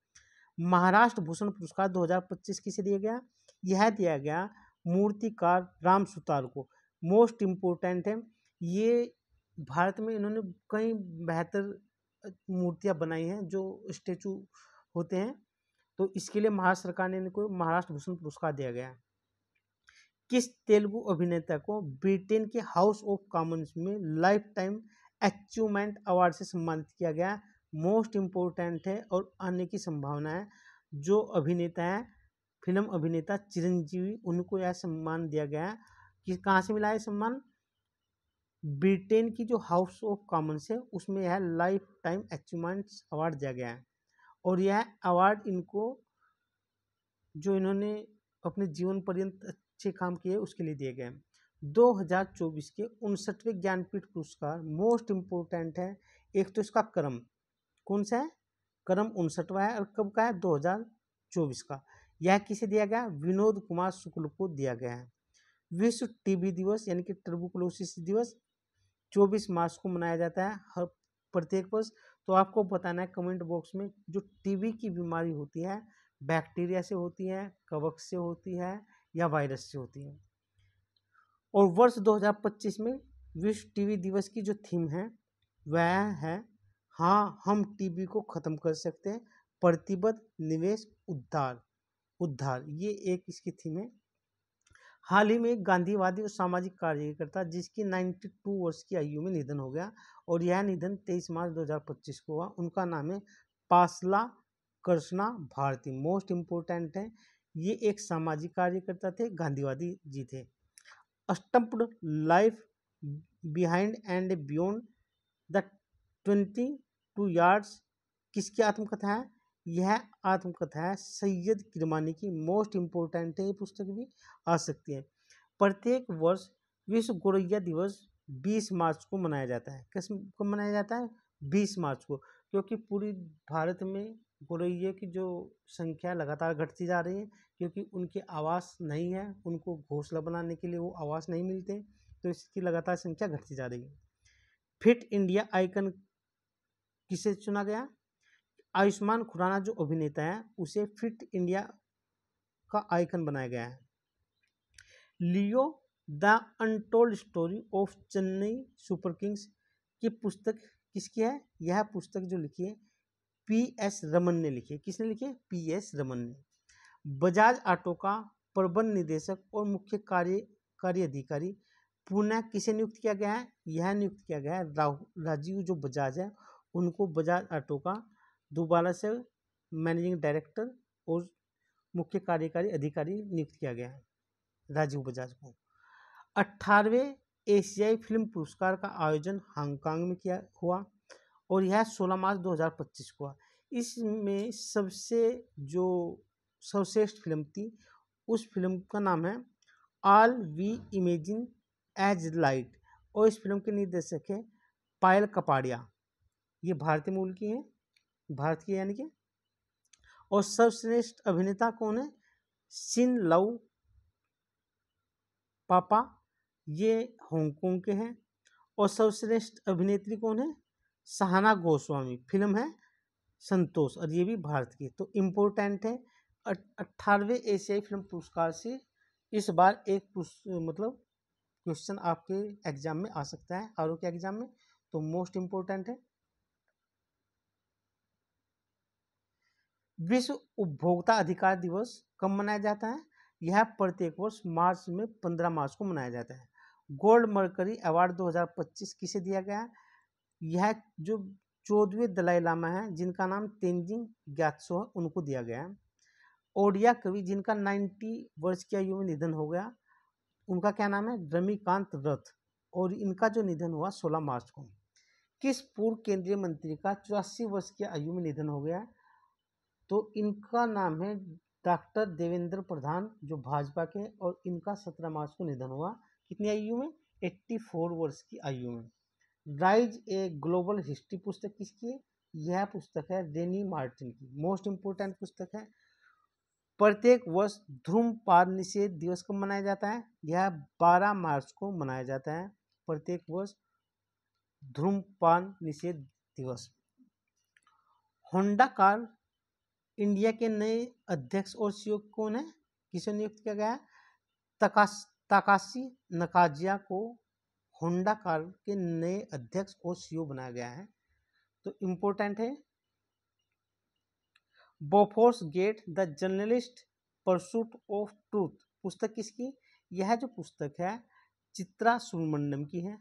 S1: महाराष्ट्र भूषण पुरस्कार 2025 किसे दिया गया? यह दिया गया मूर्तिकार राम सुतार को। मोस्ट इम्पोर्टेंट है, ये भारत में इन्होंने कई बेहतर मूर्तियां बनाई हैं जो स्टेचू होते हैं। तो इसके लिए महाराष्ट्र सरकार ने इनको महाराष्ट्र भूषण पुरस्कार दिया गया। किस तेलुगु अभिनेता को ब्रिटेन के हाउस ऑफ कॉमन्स में लाइफ टाइम अचीवमेंट अवार्ड से सम्मानित किया गया? मोस्ट इम्पोर्टेंट है और आने की संभावना है। जो अभिनेता है फिल्म अभिनेता चिरंजीवी, उनको यह सम्मान दिया गया। कि कहाँ से मिला है सम्मान? ब्रिटेन की जो हाउस ऑफ कॉमन्स है उसमें यह लाइफ टाइम अचीवमेंट अवार्ड दिया गया है। और यह अवार्ड इनको जो इन्होंने अपने जीवन पर्यंत अच्छे काम किए उसके लिए दिए गए हैं। 2024 के 59वें ज्ञानपीठ पुरस्कार मोस्ट इम्पोर्टेंट है। एक तो इसका क्रम कौन सा है, क्रम 59वां है और कब का है, 2024 का। यह किसे दिया गया, विनोद कुमार शुक्ल को दिया गया है। विश्व टीबी दिवस यानी कि ट्यूबरकुलोसिस दिवस 24 मार्च को मनाया जाता है हर प्रत्येक वर्ष। तो आपको बताना है कमेंट बॉक्स में, जो टीबी की बीमारी होती है बैक्टीरिया से होती है, कवक से होती है या वायरस से होती है। और वर्ष 2025 में विश्व टीबी दिवस की जो थीम है वह है हाँ हम टीबी को खत्म कर सकते हैं, प्रतिबद्ध निवेश उद्धार उद्धार, ये एक इसकी थीम है। हाल ही में गांधीवादी और सामाजिक कार्यकर्ता जिसकी 92 वर्ष की आयु में निधन हो गया और यह निधन 23 मार्च 2025 को हुआ। उनका नाम है पासला कृष्णा भारती। मोस्ट इम्पोर्टेंट है, ये एक सामाजिक कार्यकर्ता थे, गांधीवादी जी थे। Stumped life behind and beyond the 22 yards किसकी आत्मकथा है, यह आत्मकथा है सैयद किरमानी की। मोस्ट इम्पोर्टेंट है, ये पुस्तक भी आ सकती है। प्रत्येक वर्ष विश्व गोरैया दिवस 20 मार्च को मनाया जाता है। किस को मनाया जाता है, 20 मार्च को, क्योंकि पूरी भारत में गोरैया की जो संख्या लगातार घटती जा रही है, क्योंकि उनके आवास नहीं है, उनको घोंसला बनाने के लिए वो आवास नहीं मिलते, तो इसकी लगातार संख्या घटती जा रही है। फिट इंडिया आइकन किसे चुना गया, आयुष्मान खुराना जो अभिनेता है उसे फिट इंडिया का आइकन बनाया गया है। Leo the untold story of Chennai super Kings की पुस्तक किसकी है, यह पुस्तक जो लिखी है पी.एस. रमन ने लिखी है। किसने लिखी है, पी.एस. रमन ने। बजाज ऑटो का प्रबंध निदेशक और मुख्य कार्यकारी अधिकारी पुनः किसे नियुक्त किया गया है, यह नियुक्त किया गया है राजीव जो बजाज है उनको बजाज ऑटो का दोबारा से मैनेजिंग डायरेक्टर और मुख्य कार्यकारी अधिकारी नियुक्त किया गया है राजीव बजाज को। 18वें एशियाई फिल्म पुरस्कार का आयोजन हांगकांग में किया हुआ और यह 16 मार्च 2025 को हुआ। इसमें सबसे जो सर्वश्रेष्ठ फिल्म थी उस फिल्म का नाम है all we imagine as light और इस फिल्म के निर्देशक है पायल कपाड़िया। ये भारतीय मूल की है, भारत की यानी कि। और सर्वश्रेष्ठ अभिनेता कौन है, सिन लव पापा, ये हांगकांग के हैं। और सर्वश्रेष्ठ अभिनेत्री कौन है, सहाना गोस्वामी, फिल्म है संतोष और ये भी भारत की। तो इम्पोर्टेंट है 18वें एशियाई फिल्म पुरस्कार से इस बार एक मतलब क्वेश्चन आपके एग्जाम में आ सकता है, आर के एग्जाम में, तो मोस्ट इम्पोर्टेंट है। विश्व उपभोक्ता अधिकार दिवस कब मनाया जाता है, यह प्रत्येक वर्ष मार्च में 15 मार्च को मनाया जाता है। गोल्ड मर्करी अवार्ड 2025 किसे दिया गया है, यह जो 14वें दलाई लामा है जिनका नाम तेंजिंग ग्यात्सो है उनको दिया गया है। ओडिया कवि जिनका 90 वर्ष की आयु में निधन हो गया उनका क्या नाम है, रमीकांत रथ, और इनका जो निधन हुआ 16 मार्च को। किस पूर्व केंद्रीय मंत्री का 84 वर्ष की आयु में निधन हो गया, तो इनका नाम है डॉक्टर देवेंद्र प्रधान जो भाजपा के, और इनका 17 मार्च को निधन हुआ। कितनी आयु में, 84 वर्ष की आयु में। राइज ए ग्लोबल हिस्ट्री पुस्तक किसकी है, यह पुस्तक है रेनी मार्टिन की। मोस्ट इंपोर्टेंट पुस्तक है। प्रत्येक वर्ष धूम्रपान निषेध दिवस कब मनाया जाता है, यह 12 मार्च को मनाया जाता है। प्रत्येक वर्ष धूम्रपान निषेध दिवस। होंडा कार इंडिया के नए अध्यक्ष और सीईओ कौन है, किसे नियुक्त किया गया है, तकाशी नकाजिया को होंडा कार के नए अध्यक्ष और सीईओ बनाया गया है। तो इम्पोर्टेंट है। Bofors get the journalist pursuit of truth पुस्तक किसकी, यह जो पुस्तक है चित्रा सुब्रमण्यम की है।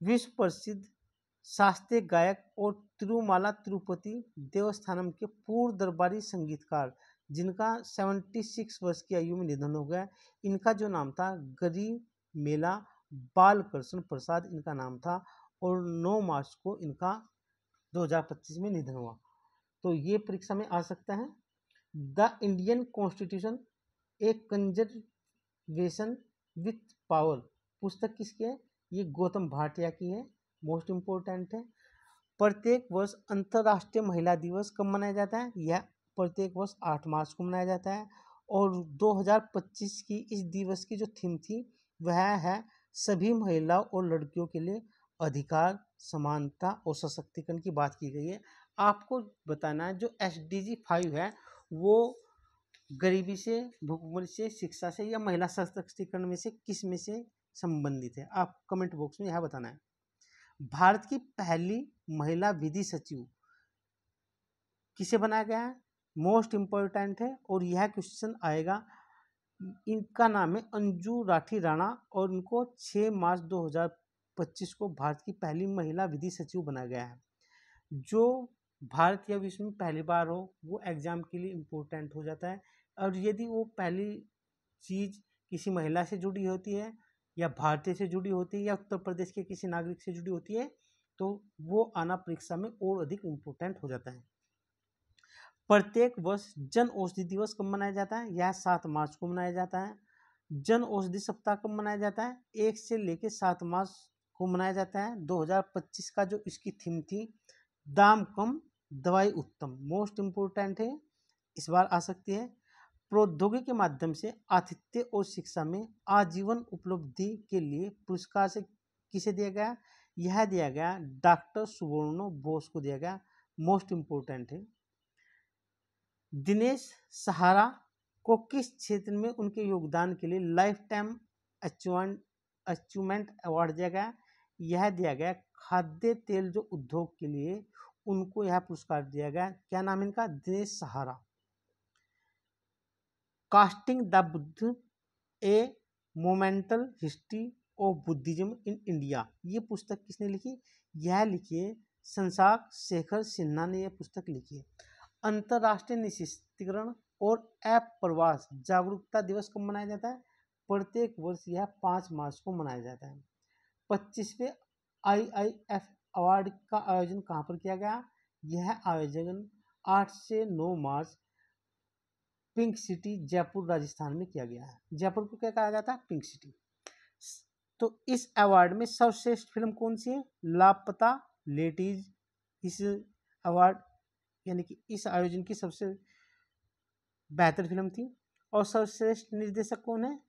S1: विश्व प्रसिद्ध शास्त्रीय गायक और तिरुमाला तिरुपति देवस्थानम के पूर्व दरबारी संगीतकार जिनका 76 वर्ष की आयु में निधन हो गया, इनका जो नाम था गरीब मेला बालकृष्ण प्रसाद इनका नाम था, और 9 मार्च को इनका 2025 में निधन हुआ। तो ये परीक्षा में आ सकता है। The Indian constitution A conservation with power पुस्तक किसकी है? ये गौतम भाटिया की है, मोस्ट इम्पोर्टेंट है। प्रत्येक वर्ष अंतर्राष्ट्रीय महिला दिवस कब मनाया जाता है? यह प्रत्येक वर्ष 8 मार्च को मनाया जाता है। और 2025 की इस दिवस की जो थीम थी वह है सभी महिलाओं और लड़कियों के लिए अधिकार, समानता और सशक्तिकरण की बात की गई है। आपको बताना है जो SDG 5 है वो गरीबी से, भूखमरी से, शिक्षा से या महिला सशक्तिकरण में से किस में से संबंधित है? आप कमेंट बॉक्स में यह बताना है। भारत की पहली महिला विधि सचिव किसे बनाया गया है? मोस्ट इम्पोर्टेंट है और यह क्वेश्चन आएगा। इनका नाम है अंजू राठी राणा और इनको 6 मार्च 2025 को भारत की पहली महिला विधि सचिव बनाया गया है। जो भारत या विश्व में पहली बार हो वो एग्जाम के लिए इम्पोर्टेंट हो जाता है। और यदि वो पहली चीज़ किसी महिला से जुड़ी होती है या भारतीय से जुड़ी होती है या उत्तर प्रदेश के किसी नागरिक से जुड़ी होती है तो वो आना परीक्षा में और अधिक इम्पोर्टेंट हो जाता है। प्रत्येक वर्ष जन औषधि दिवस कब मनाया जाता है? यह 7 मार्च को मनाया जाता है। जन औषधि सप्ताह कब मनाया जाता है? 1 से लेकर 7 मार्च को मनाया जाता है। 2025 का जो इसकी थीम थी दाम कम दवाई उत्तम, मोस्ट इम्पोर्टेंट है, इस बार आ सकती है। प्रौद्योगिकी के माध्यम से आतिथ्य और शिक्षा में आजीवन उपलब्धि के लिए पुरस्कार से किसे दिया गया? यह दिया गया डॉक्टर सुवर्णो बोस को दिया गया, मोस्ट इम्पोर्टेंट है। दिनेश सहारा को किस क्षेत्र में उनके योगदान के लिए लाइफ टाइम अचीवमेंट अवार्ड दिया गया? यह दिया गया खाद्य तेल जो उद्योग के लिए उनको यह पुरस्कार दिया गया। क्या नाम इनका? Dinesh Sahara. Casting the Buddha a monumental history of Buddhism in India, ये पुस्तक किसने लिखी? यह लिखी है शशांक शेखर सिन्हा ने यह पुस्तक लिखी है। अंतर्राष्ट्रीय निशस्त्रीकरण और अप्रवास जागरूकता दिवस कब मनाया जाता है? प्रत्येक वर्ष यह 5 मार्च को मनाया जाता है। 25वें IIF अवार्ड का आयोजन कहाँ पर किया गया? यह आयोजन 8 से 9 मार्च पिंक सिटी जयपुर राजस्थान में किया गया है। जयपुर को क्या कहा जाता है? Pink city. तो इस अवार्ड में सर्वश्रेष्ठ फिल्म कौन सी है? लापता लेडीज इस अवार्ड यानी कि इस आयोजन की सबसे बेहतर फिल्म थी। और सर्वश्रेष्ठ निर्देशक कौन है?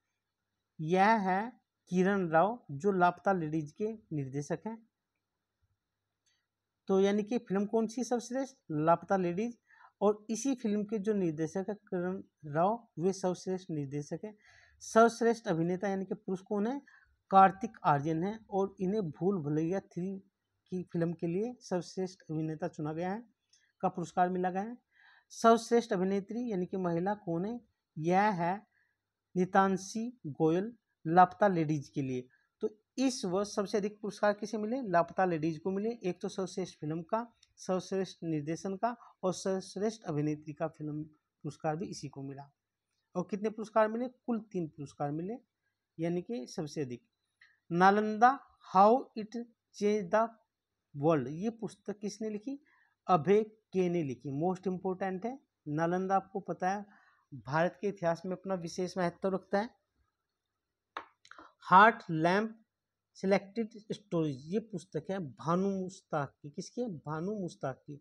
S1: यह है किरण राव जो लापता लेडीज के निर्देशक हैं। तो यानी कि फिल्म कौन सी सर्वश्रेष्ठ? लापता लेडीज। और इसी फिल्म के जो निर्देशक है किरण राव वे सर्वश्रेष्ठ निर्देशक है। सर्वश्रेष्ठ अभिनेता यानी कि पुरुष कौन है? कार्तिक आर्यन है और इन्हें भूल भुलैया 3 की फिल्म के लिए सर्वश्रेष्ठ अभिनेता चुना गया है, का पुरस्कार मिला गया है। सर्वश्रेष्ठ अभिनेत्री यानी कि महिला कौन है? यह है नितांशी गोयल लापता लेडीज के लिए। तो इस वर्ष सबसे अधिक पुरस्कार किसे मिले? लापता लेडीज को मिले। एक तो सर्वश्रेष्ठ फिल्म का, सर्वश्रेष्ठ निर्देशन का और सर्वश्रेष्ठ अभिनेत्री का फिल्म पुरस्कार भी इसी को मिला। और कितने पुरस्कार मिले? कुल 3 पुरस्कार मिले, यानी कि सबसे अधिक। Nalanda how it change the world, ये पुस्तक किसने लिखी? अभय के ने लिखी, मोस्ट इम्पोर्टेंट है। नालंदा आपको पता है भारत के इतिहास में अपना विशेष महत्व रखता है। हार्ट लैम्प सिलेक्टेड स्टोरीज, ये पुस्तक है भानु मुश्ताक की। किसकी है? भानु मुश्ताक की।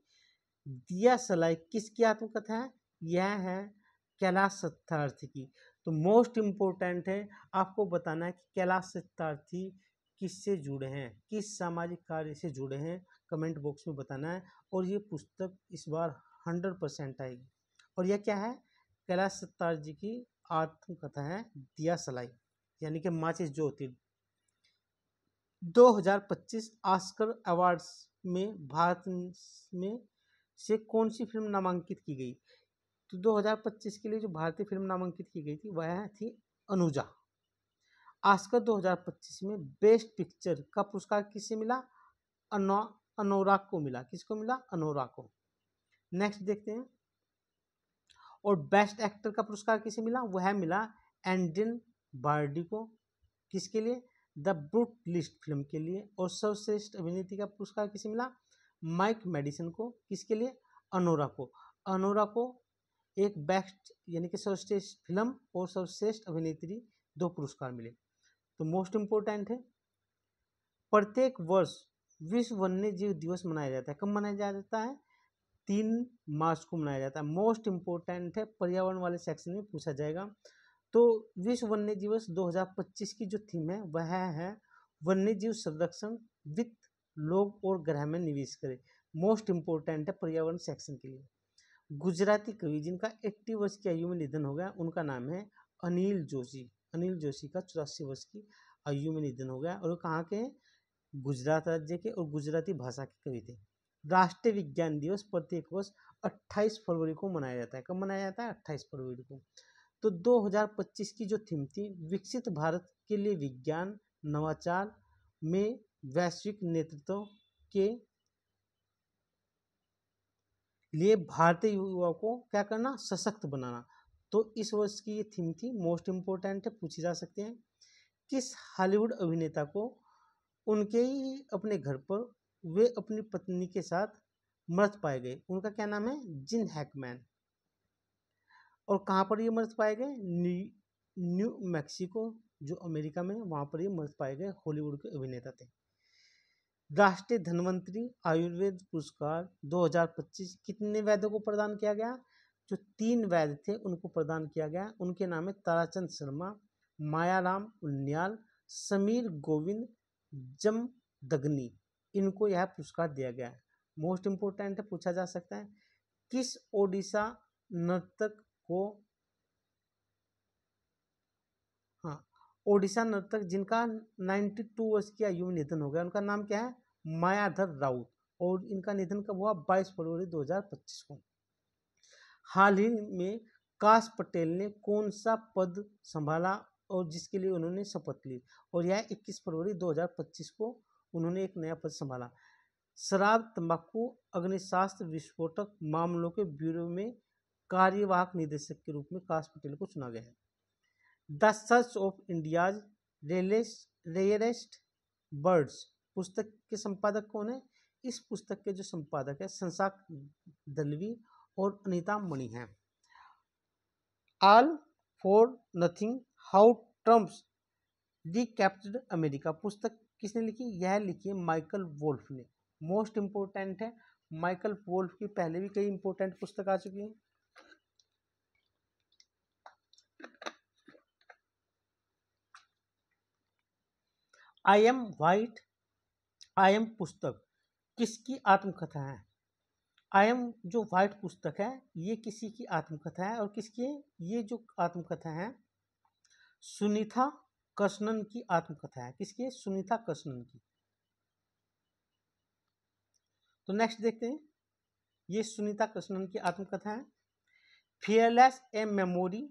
S1: दिया सलाई किसकी आत्मकथा है? यह है कैलाश सत्यार्थी की। तो मोस्ट इम्पोर्टेंट है, आपको बताना है कि कैलाश सत्यार्थी किससे जुड़े हैं, किस सामाजिक कार्य से जुड़े हैं, कमेंट बॉक्स में बताना है। और ये पुस्तक इस बार 100% आएगी। और यह क्या है? कैलाश सत्यार्थी की आत्मकथा है दिया सलाई, यानी कि माचिस ज्योति। 2025 ऑस्कर अवार्ड्स में भारत में से कौन सी फिल्म नामांकित की गई? तो 2025 के लिए जो भारतीय फिल्म नामांकित की गई थी वह थी अनुजा। ऑस्कर 2025 में बेस्ट पिक्चर का पुरस्कार किसे मिला? अनोरा को मिला। किसको मिला? अनोरा को। नेक्स्ट देखते हैं। और बेस्ट एक्टर का पुरस्कार किसे मिला? वह मिला एंड्रियन बार्डी को। किसके लिए? द ब्रूट लिस्ट फिल्म के लिए। और सर्वश्रेष्ठ अभिनेत्री का पुरस्कार किसे मिला? माइक मेडिसन को। किसके लिए? अनोरा को। अनोरा को एक बेस्ट यानी कि सर्वश्रेष्ठ फिल्म और सर्वश्रेष्ठ अभिनेत्री 2 पुरस्कार मिले। तो मोस्ट इम्पोर्टेंट है, प्रत्येक वर्ष विश्व वन्य जीव दिवस मनाया जाता है। कब मनाया जाता है? 3 मार्च को मनाया जाता है। मोस्ट इम्पोर्टेंट है, पर्यावरण वाले सेक्शन में पूछा जाएगा। तो विश्व वन्य दिवस 2025 की जो थीम है वह है वन्य जीव संरक्षण, वित्त, लोग और ग्रह में निवेश करें। मोस्ट इम्पोर्टेंट है पर्यावरण सेक्शन के लिए। गुजराती कवि जिनका 80 वर्ष की आयु में निधन हो गया, उनका नाम है अनिल जोशी। अनिल जोशी का 84 वर्ष की आयु में निधन हो गया और वो कहाँ के हैं? गुजरात राज्य के, और गुजराती भाषा के कवि थे। राष्ट्रीय विज्ञान दिवस प्रत्येक वर्ष 28 फरवरी को मनाया जाता है। कब मनाया जाता है? 28 फरवरी को। तो 2025 की जो थीम थी, विकसित भारत के लिए विज्ञान नवाचार में वैश्विक नेतृत्व के लिए भारतीय युवाओं को क्या करना? सशक्त बनाना। तो इस वर्ष की ये थीम थी, मोस्ट इम्पोर्टेंट है, पूछी जा सकते हैं। किस हॉलीवुड अभिनेता को उनके ही अपने घर पर वे अपनी पत्नी के साथ मृत पाए गए? उनका क्या नाम है? जिन हैकमैन। और कहाँ पर ये मृत पाए गए? न्यू मैक्सिको, जो अमेरिका में, वहाँ पर ये मृत पाए गए हॉलीवुड के अभिनेता थे। राष्ट्रीय धन्वंतरी आयुर्वेद पुरस्कार 2025 कितने वैद्यों को प्रदान किया गया? जो 3 वैद्य थे उनको प्रदान किया गया। उनके नाम है ताराचंद शर्मा, मायाराम उनियाल, समीर गोविंद जमदग्नि। इनको यह पुरस्कार दिया गया है। मोस्ट इम्पोर्टेंट है, पूछा जा सकता है। किस ओडिशा नर्तक को, हाँ, ओडिशा नर्तक जिनका 92 वर्ष की आयु में निधन हो गया, उनका नाम क्या है? मायाधर राउत। और इनका निधन कब हुआ? 22 फरवरी 2025 को। हाल ही में काश पटेल ने कौन सा पद संभाला और जिसके लिए उन्होंने शपथ ली? और यह 21 फरवरी 2025 को उन्होंने एक नया पद संभाला। शराब, तंबाकू, अग्निशास्त्र, विस्फोटक मामलों के ब्यूरो में कार्यवाहक निदेशक के रूप में काश पटेल को चुना गया है। The search of India's rarest birds पुस्तक के संपादक कौन है? इस पुस्तक के जो संपादक है शशांक दलवी और अनीता मणि हैं। All for nothing, how Trump's recaptured America पुस्तक किसने लिखी? यह लिखी है माइकल वोल्फ ने। मोस्ट इम्पोर्टेंट है, माइकल वोल्फ की पहले भी कई इंपॉर्टेंट पुस्तक आ चुकी हैं। I am white, I am पुस्तक किसकी आत्मकथा है? आई एम जो व्हाइट पुस्तक है ये किसी की आत्मकथा है, और किसकी है? ये जो आत्मकथा है सुनीता कृष्णन की आत्मकथा है। किसकी है? सुनीता कृष्णन की। तो नेक्स्ट देखते हैं, ये सुनीता कृष्णन की आत्मकथा है। फियरलेस ए मेमोरी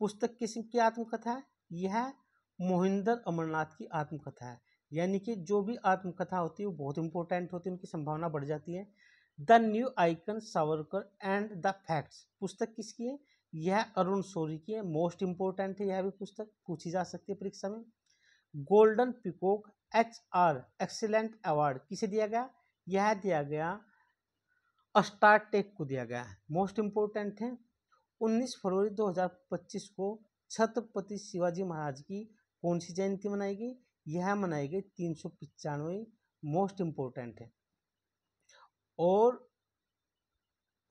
S1: पुस्तक किसकी आत्मकथा है? यह मोहिंदर अमरनाथ की आत्मकथा है। यानी कि जो भी आत्मकथा होती है वो बहुत इंपॉर्टेंट होती है, उनकी संभावना बढ़ जाती है। The new icon Savarkar and the facts पुस्तक किसकी है? यह अरुण शौरी की है। मोस्ट इंपॉर्टेंट है, यह भी पुस्तक पूछी जा सकती है परीक्षा में। Golden peacock HR excellent award किसे दिया गया? यह दिया गया स्टार टेक को दिया गया है। मोस्ट इंपॉर्टेंट है, 19 फरवरी 2025 को छत्रपति शिवाजी महाराज की कौन सी जयंती मनाई गई? यह मनाई गई 395। मोस्ट इंपॉर्टेंट है। और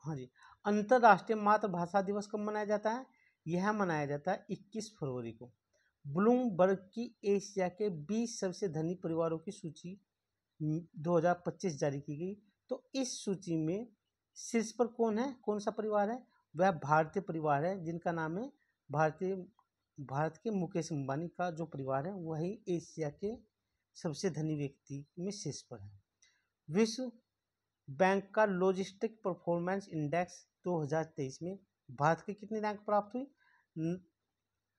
S1: हाँ जी, अंतर्राष्ट्रीय मातृभाषा दिवस कब मनाया जाता है? यह मनाया जाता है 21 फरवरी को। ब्लूमबर्ग की एशिया के 20 सबसे धनी परिवारों की सूची 2025 जारी की गई। तो इस सूची में शीर्ष पर कौन है? कौन सा परिवार है? वह भारतीय परिवार है, जिनका नाम है भारत के मुकेश अंबानी का जो परिवार है वही एशिया के सबसे धनी व्यक्ति में शीर्ष पर है। विश्व बैंक का लॉजिस्टिक परफॉर्मेंस इंडेक्स 2023 में भारत की कितनी रैंक प्राप्त हुई?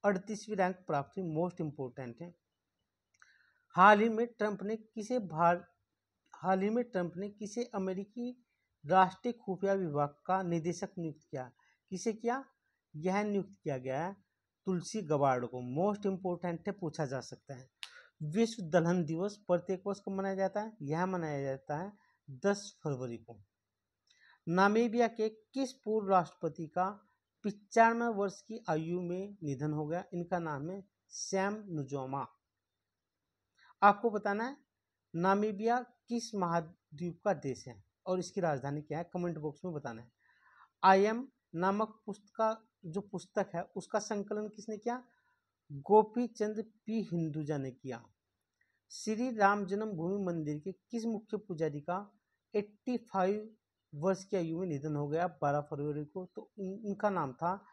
S1: 38वीं रैंक प्राप्त हुई। मोस्ट इंपोर्टेंट है। हाल ही में ट्रंप ने किसे अमेरिकी राष्ट्रीय खुफिया विभाग का निदेशक नियुक्त किया? किसे किया? यह नियुक्त किया गया है तुलसी गबार्ड को। मोस्ट इंपोर्टेंट है, पूछा जा सकता है। विश्व दलहन दिवस प्रत्येक वर्ष को मनाया जाता है? यह मनाया जाता है 10 फरवरी को। नामीबिया के किस पूर्व राष्ट्रपति का 95 वर्ष की आयु में निधन हो गया। इनका नाम है सैम नुजोमा। आपको बताना है नामीबिया किस महाद्वीप का देश है और इसकी राजधानी क्या है, कमेंट बॉक्स में बताना है। आई एम नामक पुस्तक है उसका संकलन किसने किया, गोपी चंद पी हिंदुजा ने किया। श्री राम जन्मभूमि मंदिर के किस मुख्य पुजारी का 85 वर्ष की आयु में निधन हो गया 12 फरवरी को, तो इनका नाम था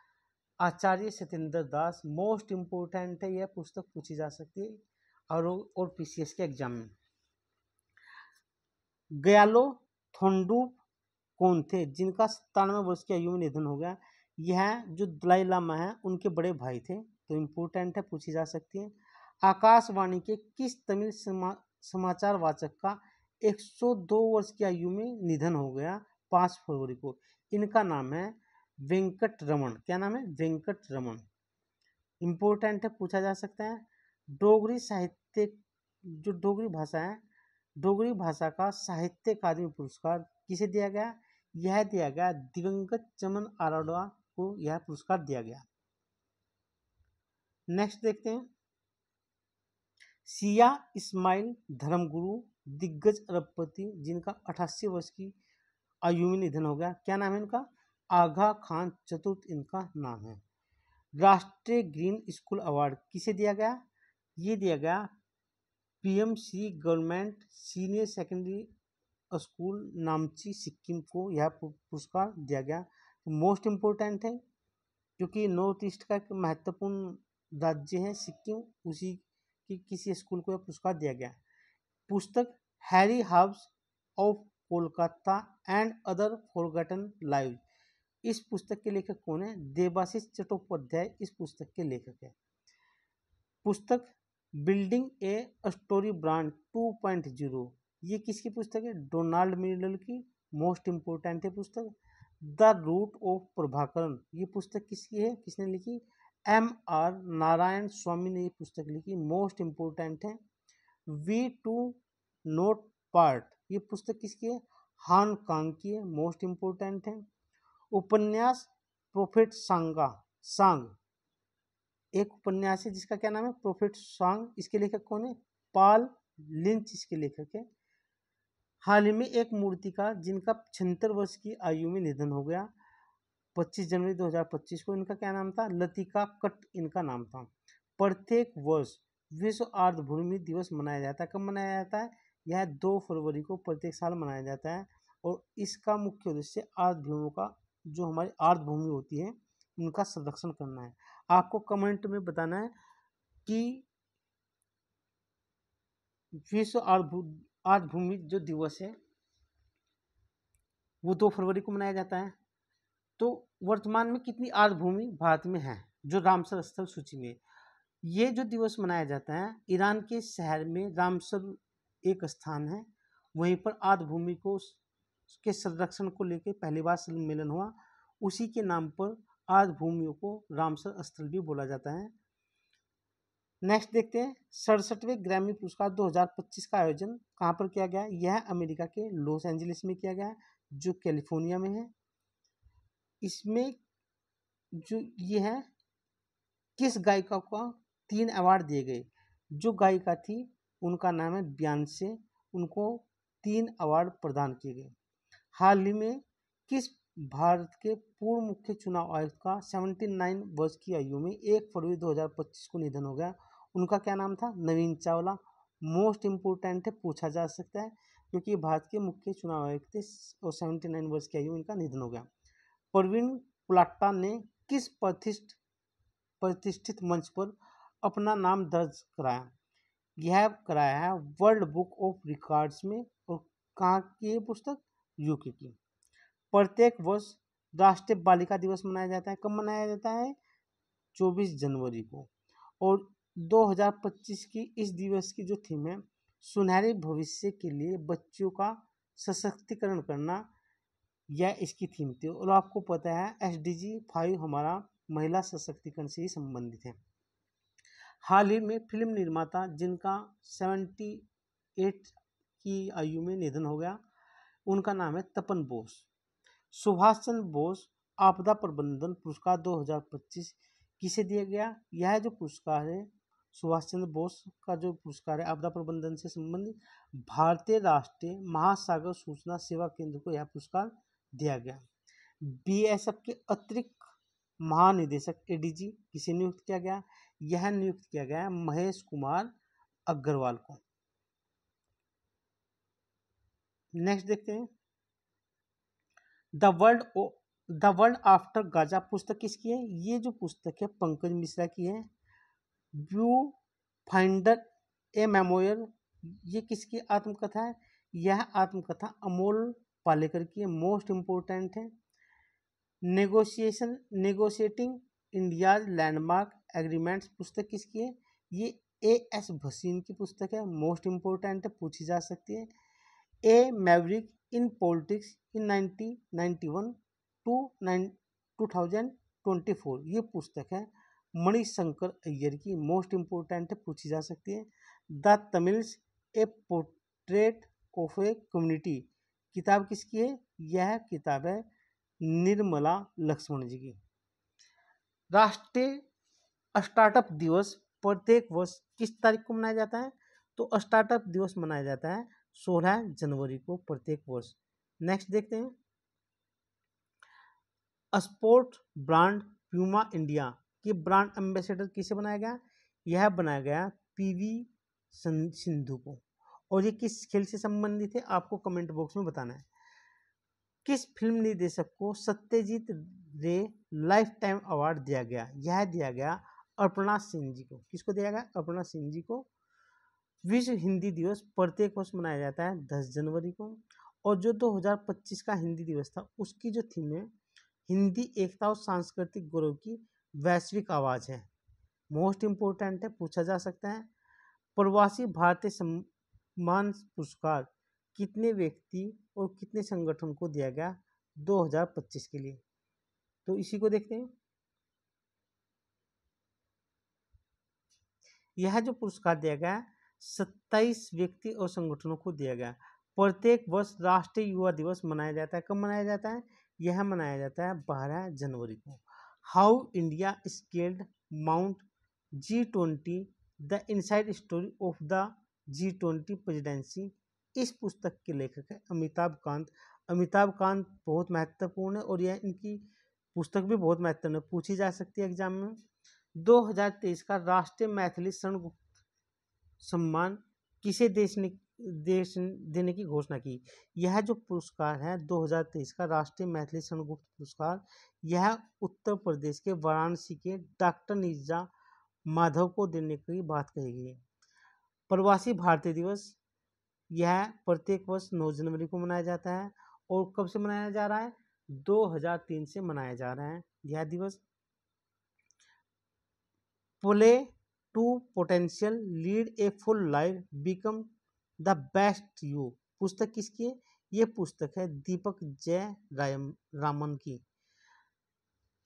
S1: आचार्य सत्येंद्र दास। मोस्ट इम्पोर्टेंट है, यह पुस्तक पूछी जा सकती है और पीसीएस के एग्जाम में। गयालो थोंडू कौन थे जिनका 97 वर्ष की आयु में निधन हो गया, यह जो दलाई लामा है उनके बड़े भाई थे, तो इम्पोर्टेंट है, पूछी जा सकती है। आकाशवाणी के किस तमिल समाचार वाचक का 102 वर्ष की आयु में निधन हो गया 5 फरवरी को, इनका नाम है वेंकट रमन। क्या नाम है, वेंकट रमन। इम्पोर्टेंट है, पूछा जा सकता है। डोगरी साहित्य जो डोगरी भाषा है, डोगरी भाषा का साहित्य अकादमी पुरस्कार किसे दिया गया, यह दिया गया दिवंगत चमन आरोड़ा को यह पुरस्कार दिया गया। नेक्स्ट देखते हैं, सिया इस्माइल धर्मगुरु दिग्गज अरबपति जिनका 88 वर्ष की आयु में निधन हो गया, क्या नाम है इनका, आगा खान चतुर्थ इनका नाम है। राष्ट्रीय ग्रीन स्कूल अवार्ड किसे दिया गया, ये दिया गया PMC government senior secondary school Namchi Sikkim को यह पुरस्कार दिया गया। मोस्ट इम्पोर्टेंट है क्योंकि नॉर्थ ईस्ट का एक महत्वपूर्ण राज्य है सिक्किम, उसी की किसी स्कूल को यह पुरस्कार दिया गया। पुस्तक Harry house of Kolkata and other forgotten lives, इस पुस्तक के लेखक कौन है, देवाशीष चट्टोपाध्याय इस पुस्तक के लेखक है। पुस्तक बिल्डिंग ए स्टोरी ब्रांड 2.0, ये किसकी पुस्तक है, डोनाल्ड मिलर की। मोस्ट इम्पोर्टेंट है पुस्तक। द रूट ऑफ प्रभाकरण, ये पुस्तक किसकी है, किसने लिखी, MR नारायण स्वामी ने ये पुस्तक लिखी। मोस्ट इम्पोर्टेंट है। वी टू नोट पार्ट, ये पुस्तक किसकी है, हान कांग की है। मोस्ट इम्पोर्टेंट है। उपन्यास प्रोफेट सांग एक उपन्यास है जिसका क्या नाम है, प्रोफेट सांग, इसके लेखक कौन है, पॉल लिंच इसके लेखक है। हाल ही में एक मूर्तिकार जिनका 76 वर्ष की आयु में निधन हो गया 25 जनवरी 2025 को, इनका क्या नाम था, लतिका कट इनका नाम था। प्रत्येक वर्ष विश्व आर्द्रभूमि दिवस मनाया जाता है, कब मनाया जाता है, यह 2 फरवरी को प्रत्येक साल मनाया जाता है। और इसका मुख्य उद्देश्य आर्द्रभूमियों का, जो हमारी आर्द्रभूमि होती है उनका संरक्षण करना है। आपको कमेंट में बताना है कि विश्व आर्द्रभूमि जो दिवस है वो 2 फरवरी को मनाया जाता है। तो वर्तमान में कितनी आर्द्रभूमि भारत में है जो रामसर स्थल सूची में, ये जो दिवस मनाया जाता है, ईरान के शहर में रामसर एक स्थान है, वहीं पर आर्द्रभूमि को के संरक्षण को लेकर पहली बार सम्मेलन हुआ, उसी के नाम पर आर्द्रभूमियों को रामसर स्थल भी बोला जाता है। नेक्स्ट देखते हैं, 67वें ग्रैमी पुरस्कार 2025 का आयोजन कहाँ पर किया गया, यह अमेरिका के लॉस एंजलिस में किया गया, जो कैलिफोर्निया में है। इसमें जो ये है, किस गायिका को 3 अवार्ड दिए गए, जो गायिका थी उनका नाम है बियॉन्से, उनको 3 अवार्ड प्रदान किए गए। हाल ही में किस भारत के पूर्व मुख्य चुनाव आयुक्त का 79 वर्ष की आयु में 1 फरवरी 2025 को निधन हो गया, उनका क्या नाम था, नवीन चावला। मोस्ट इम्पोर्टेंट है, पूछा जा सकता है क्योंकि भारत के मुख्य चुनाव आयुक्त थे और 79 वर्ष की आयु में इनका निधन हो गया। प्रवीण पुलाट्टा ने किस प्रतिष्ठित मंच पर अपना नाम दर्ज कराया, यह कराया है वर्ल्ड बुक ऑफ रिकॉर्ड्स में, और कहाँ की है पुस्तक, यूके की। प्रत्येक वर्ष राष्ट्रीय बालिका दिवस मनाया जाता है, कब मनाया जाता है, 24 जनवरी को। और 2025 की इस दिवस की जो थीम है, सुनहरे भविष्य के लिए बच्चों का सशक्तिकरण करना, यह इसकी थीम थी। और आपको पता है SDG 5 हमारा महिला सशक्तिकरण से ही संबंधित है। हाल ही में फिल्म निर्माता जिनका 78 की आयु में निधन हो गया, उनका नाम है तपन बोस। सुभाष चंद्र बोस आपदा प्रबंधन पुरस्कार 2025 किसे दिया गया? यह जो पुरस्कार है सुभाष चंद्र बोस का जो पुरस्कार है आपदा प्रबंधन से संबंधित, भारतीय राष्ट्रीय महासागर सूचना सेवा केंद्र को यह पुरस्कार दिया गया। बीएसएफ के अतिरिक्त महानिदेशक एडीजी किसे नियुक्त किया गया? यह नियुक्त किया गया महेश कुमार अग्रवाल को। नेक्स्ट देखते हैं, द वर्ल्ड आफ्टर गाजा पुस्तक किसकी है? ये जो पुस्तक है पंकज मिश्रा की है। व्यू फाइंडर ए मेमोयर, ये किसकी आत्मकथा है? यह आत्मकथा अमोल पालेकर की है, मोस्ट इम्पोर्टेंट है। नेगोशिएटिंग इंडियाज लैंडमार्क एग्रीमेंट्स पुस्तक किसकी है? ये एएस भसीन की पुस्तक है, मोस्ट इम्पोर्टेंट है, पूछी जा सकती है। A maverick in politics in 1991 to 2024, ये पुस्तक है मणिशंकर अय्यर की, मोस्ट इम्पोर्टेंट है, पूछी जा सकती है। The Tamils A portrait of a community किताब किसकी है? यह किताब है निर्मला लक्ष्मण जी की। राष्ट्रीय स्टार्टअप दिवस प्रत्येक वर्ष किस तारीख को मनाया जाता है? तो स्टार्टअप दिवस मनाया जाता है 16 जनवरी को प्रत्येक वर्ष। नेक्स्ट देखते हैं, स्पोर्ट ब्रांड प्यूमा इंडिया की ब्रांड एम्बेसडर किसे बनाया गया? यह बनाया गया पीवी सिंधु को। और ये किस खेल से संबंधित है आपको कमेंट बॉक्स में बताना है। किस फिल्म निर्देशक को सत्यजीत रे लाइफ टाइम अवार्ड दिया गया? यह दिया गया अर्पणा सिंह जी को। किसको दिया गया? अर्पणा सिंह जी को। विश्व हिंदी दिवस प्रत्येक वर्ष मनाया जाता है 10 जनवरी को। और जो 2025 का हिंदी दिवस था उसकी जो थीम है हिंदी एकता और सांस्कृतिक गौरव की वैश्विक आवाज है, मोस्ट इम्पोर्टेंट है, पूछा जा सकता है। प्रवासी भारतीय सम्मान पुरस्कार कितने व्यक्ति और कितने संगठन को दिया गया 2025 के लिए? तो इसी को देखते हैं। यह जो पुरस्कार दिया गया 27 व्यक्ति और संगठनों को दिया गया। प्रत्येक वर्ष राष्ट्रीय युवा दिवस मनाया जाता है। कब मनाया जाता है? यह मनाया जाता है 12 जनवरी को। How India scaled mount G20 the inside story of the G20 presidency, इस पुस्तक के लेखक है अमिताभ कांत। अमिताभ कांत बहुत महत्वपूर्ण है और यह इनकी पुस्तक भी बहुत महत्वपूर्ण है, पूछी जा सकती है एग्जाम में। 2023 का राष्ट्रीय मैथिली शरणगुप्त सम्मान किसे देने की घोषणा की? यह जो पुरस्कार है 2023 का राष्ट्रीय मैथिली शरणगुप्त पुरस्कार, यह उत्तर प्रदेश के वाराणसी के डॉक्टर नीरजा माधव को देने की बात कही गई है। प्रवासी भारतीय दिवस यह प्रत्येक वर्ष 9 जनवरी को मनाया जाता है। और कब से मनाया जा रहा है? 2003 से मनाया जा रहा है यह दिवस। Play to potential lead a full life become the best you पुस्तक किसकी है? ये पुस्तक है दीपक जय रामन की।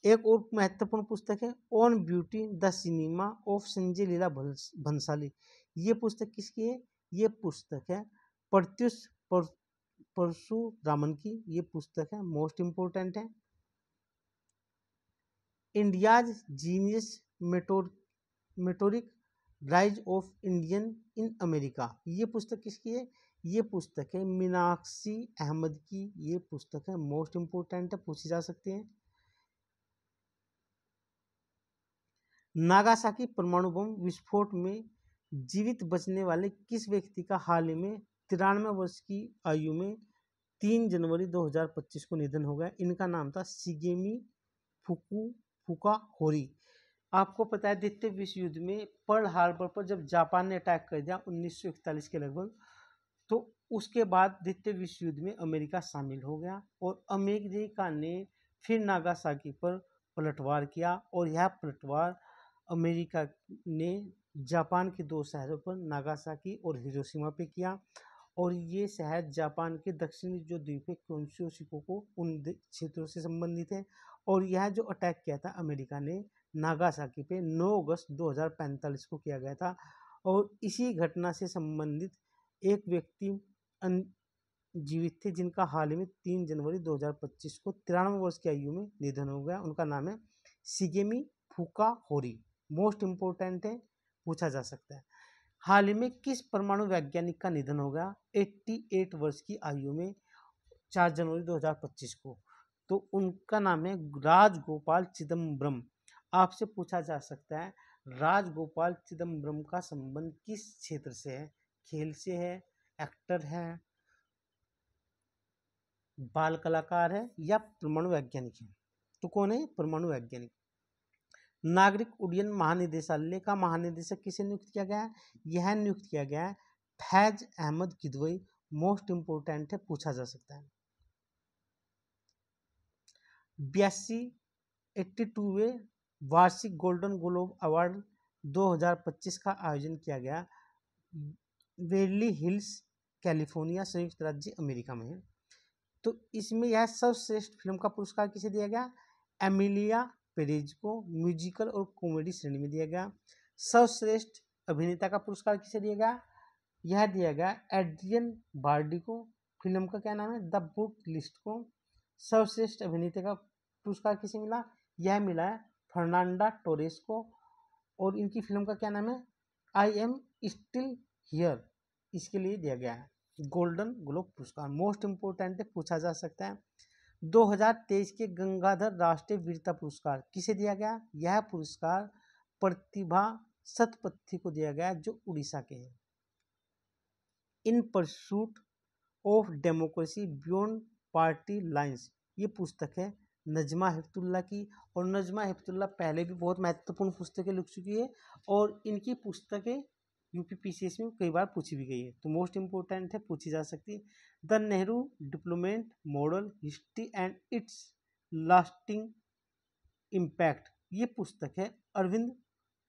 S1: एक और महत्वपूर्ण पुस्तक है on beauty the cinema of Sanjay Leela Bhansali, ये पुस्तक किसकी है? ये पुस्तक है प्रत्युष परशुरामन की, ये पुस्तक है, मोस्ट इम्पोर्टेंट है। India's genius meteoric rise of Indian in America, ये पुस्तक किसकी है? ये पुस्तक है मीनाक्षी अहमद की, ये पुस्तक है, मोस्ट इम्पोर्टेंट है, पूछी जा सकती है। नागासाकी परमाणु बम विस्फोट में जीवित बचने वाले किस व्यक्ति का हाल ही में 93 वर्ष की आयु में 3 जनवरी 2025 को निधन हो गया? इनका नाम था शिगेमी फुका होरी। आपको पता है द्वितीय विश्व युद्ध में पर्ल हार्बर पर जब जापान ने अटैक कर दिया 1941 के लगभग, तो उसके बाद द्वितीय विश्व युद्ध में अमेरिका शामिल हो गया और अमेरिका ने फिर नागासाकी पर पलटवार किया और यह पलटवार अमेरिका ने जापान के 2 शहरों पर नागासाकी और हिरोशिमा पे किया। और ये शहर जापान के दक्षिणी जो द्वीप है क्योंशू शिकोकू उन क्षेत्रों से संबंधित है। और यह जो अटैक किया था अमेरिका ने नागासाकी पे 9 अगस्त 2045 को किया गया था। और इसी घटना से संबंधित एक व्यक्ति जीवित थे जिनका हाल ही में 3 जनवरी 2025 को 93 वर्ष की आयु में निधन हो गया। उनका नाम है शिगेमी फुकाहोरी। मोस्ट इम्पोर्टेंट है, पूछा जा सकता है। हाल ही में किस परमाणु वैज्ञानिक का निधन हो गया 88 वर्ष की आयु में 4 जनवरी 2025 को? तो उनका नाम है राजगोपाल चिदम्बरम। आपसे पूछा जा सकता है राजगोपाल चिदम्बरम का संबंध किस क्षेत्र से है? खेल से है, एक्टर है, बाल कलाकार है या परमाणु वैज्ञानिक है? तो कौन है परमाणु वैज्ञानिक? नागरिक उड्डयन महानिदेशालय का महानिदेशक किसे नियुक्त किया गया है? यह नियुक्त किया गया है फैज अहमद किदवई। मोस्ट इंपोर्टेंट है, पूछा जा सकता है। 82वें वार्षिक गोल्डन ग्लोब अवार्ड 2025 का आयोजन किया गया बेवरली हिल्स कैलिफोर्निया संयुक्त राज्य अमेरिका में है। तो इसमें यह सर्वश्रेष्ठ फिल्म का पुरस्कार किसे दिया गया? एमिलिया पेरेज को म्यूजिकल और कॉमेडी श्रेणी में दिया गया। सर्वश्रेष्ठ अभिनेता का पुरस्कार किसे दिया गया? यह दिया गया एड्रियन बार्डी को। फिल्म का क्या नाम है? द बुक लिस्ट को। सर्वश्रेष्ठ अभिनेता का पुरस्कार किसे मिला? यह मिला है फर्नांडा टोरेस को। और इनकी फिल्म का क्या नाम है? I am still here. इसके लिए दिया गया है गोल्डन ग्लोब पुरस्कार। मोस्ट इंपोर्टेंट है, पूछा जा सकता है। 2023 के गंगाधर राष्ट्रीय वीरता पुरस्कार किसे दिया गया? यह पुरस्कार प्रतिभा सतपथी को दिया गया जो उड़ीसा के हैं। इन pursuit of democracy beyond party lines, ये पुस्तक है नजमा हेपतुल्ला की। और नजमा हेपतुल्ला पहले भी बहुत महत्वपूर्ण पुस्तकें लिख चुकी है और इनकी पुस्तकें यूपीपीसीएस में कई बार पूछी भी गई है। तो मोस्ट इंपोर्टेंट है, पूछी जा सकती है। The Nehru diplomat model history and it's lasting impact, ये पुस्तक है अरविंद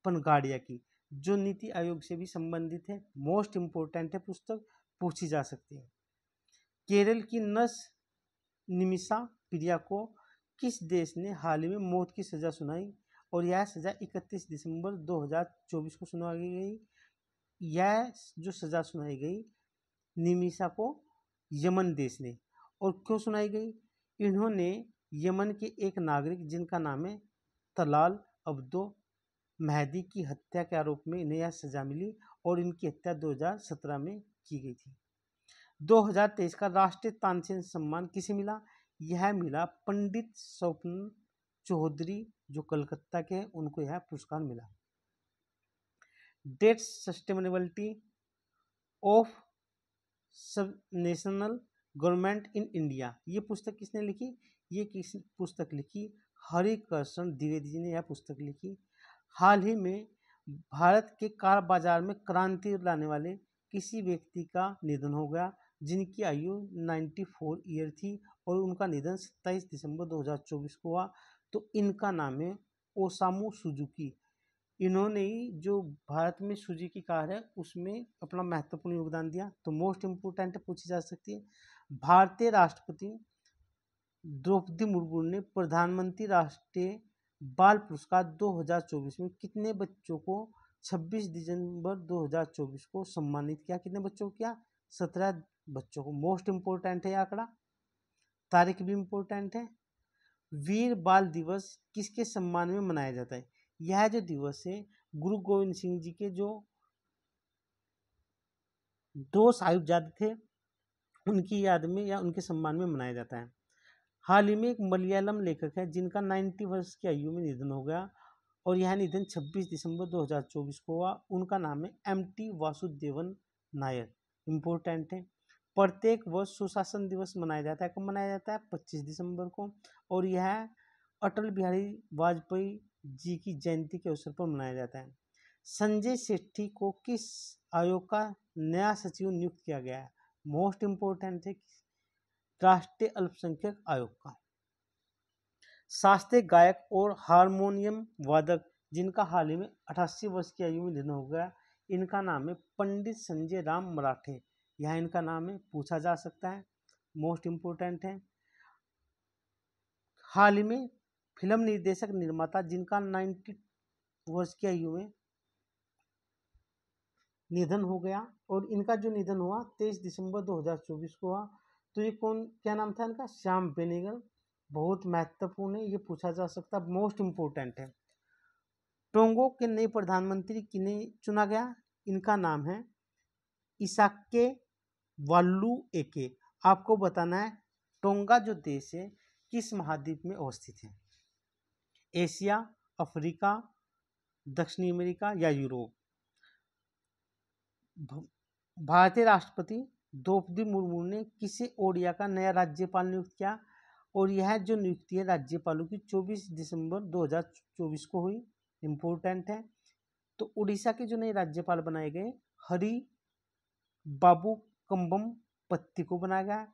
S1: पनगाड़िया की, जो नीति आयोग से भी संबंधित है। मोस्ट इंपोर्टेंट है पुस्तक, पूछी जा सकती है। केरल की नर्स निमिषा प्रिया को किस देश ने हाल ही में मौत की सजा सुनाई? और यह सजा 31 दिसंबर 2024 को सुनाई गई। यह जो सजा सुनाई गई निमिषा को यमन देश ने। और क्यों सुनाई गई? इन्होंने यमन के एक नागरिक जिनका नाम है तलाल अब्दो मेहदी की हत्या के आरोप में इन्हें यह सजा मिली और इनकी हत्या 2017 में की गई थी। 2023 का राष्ट्रीय तानसेन सम्मान किसे मिला? यह मिला पंडित स्वप्न चौधरी जो कलकत्ता के हैं, उनको यह पुरस्कार मिला। Debt sustainability of national government in India, ये पुस्तक किसने लिखी? ये किस पुस्तक लिखी? हरिकृष्ण द्विवेदी जी ने यह पुस्तक लिखी। हाल ही में भारत के कार बाजार में क्रांति लाने वाले किसी व्यक्ति का निधन हो गया जिनकी आयु 94 ईयर थी और उनका निधन 27 दिसंबर 2024 को हुआ। तो इनका नाम है ओसामू सुजुकी। इन्होंने ही जो भारत में सुजुकी कार है उसमें अपना महत्वपूर्ण योगदान दिया। तो मोस्ट इम्पोर्टेंट पूछी जा सकती है। भारतीय राष्ट्रपति द्रौपदी मुर्मू ने प्रधानमंत्री राष्ट्रीय बाल पुरस्कार 2024 में कितने बच्चों को 26 दिसंबर 2024 को सम्मानित किया? कितने बच्चों को किया? 17 बच्चों को। मोस्ट इम्पोर्टेंट है आंकड़ा, तारीख भी इम्पोर्टेंट है। वीर बाल दिवस किसके सम्मान में मनाया जाता है? यह जो दिवस है गुरु गोविंद सिंह जी के जो 2 साहिबजादे थे उनकी याद में या उनके सम्मान में मनाया जाता है। हाल ही में एक मलयालम लेखक है जिनका 90 वर्ष की आयु में निधन हो गया और यह निधन 26 दिसंबर 2024 को हुआ। उनका नाम है एम.टी. वासुदेवन नायर। इम्पोर्टेंट है। प्रत्येक वर्ष सुशासन दिवस मनाया जाता है। कब मनाया जाता है? 25 दिसंबर को। और यह अटल बिहारी वाजपेयी जी की जयंती के अवसर पर मनाया जाता है। संजय सेठी को किस आयोग का नया सचिव नियुक्त किया गया है? मोस्ट इम्पोर्टेंट है राष्ट्रीय अल्पसंख्यक आयोग का। शास्त्रीय गायक और हारमोनियम वादक जिनका हाल ही में 88 वर्ष की आयु में निधन हो गया, इनका नाम है पंडित संजय राम मराठे। यह इनका नाम है, पूछा जा सकता है। मोस्ट इम्पोर्टेंट है। हाल ही में फिल्म निर्देशक निर्माता जिनका 90 वर्ष की आयु में निधन हो गया और इनका जो निधन हुआ 23 दिसंबर 2024 को हुआ, तो ये कौन, क्या नाम था इनका, श्याम बेनेगल। बहुत महत्वपूर्ण है, ये पूछा जा सकता है, मोस्ट इम्पोर्टेंट है। टोंगो के नए प्रधानमंत्री किन्हें चुना गया, इनका नाम है इसाके वाल्लू एके। आपको बताना है टोंगा जो देश है किस महाद्वीप में अवस्थित है, एशिया, अफ्रीका, दक्षिणी अमेरिका या यूरोप। भारतीय राष्ट्रपति द्रौपदी मुर्मू ने किसे ओडिया का नया राज्यपाल नियुक्त किया, और यह जो नियुक्ति है राज्यपालों की 24 दिसंबर 2024 को हुई। इम्पोर्टेंट है। तो उड़ीसा के जो नए राज्यपाल बनाए गए हरि बाबू कम्बम पत्ती को बनाया गया।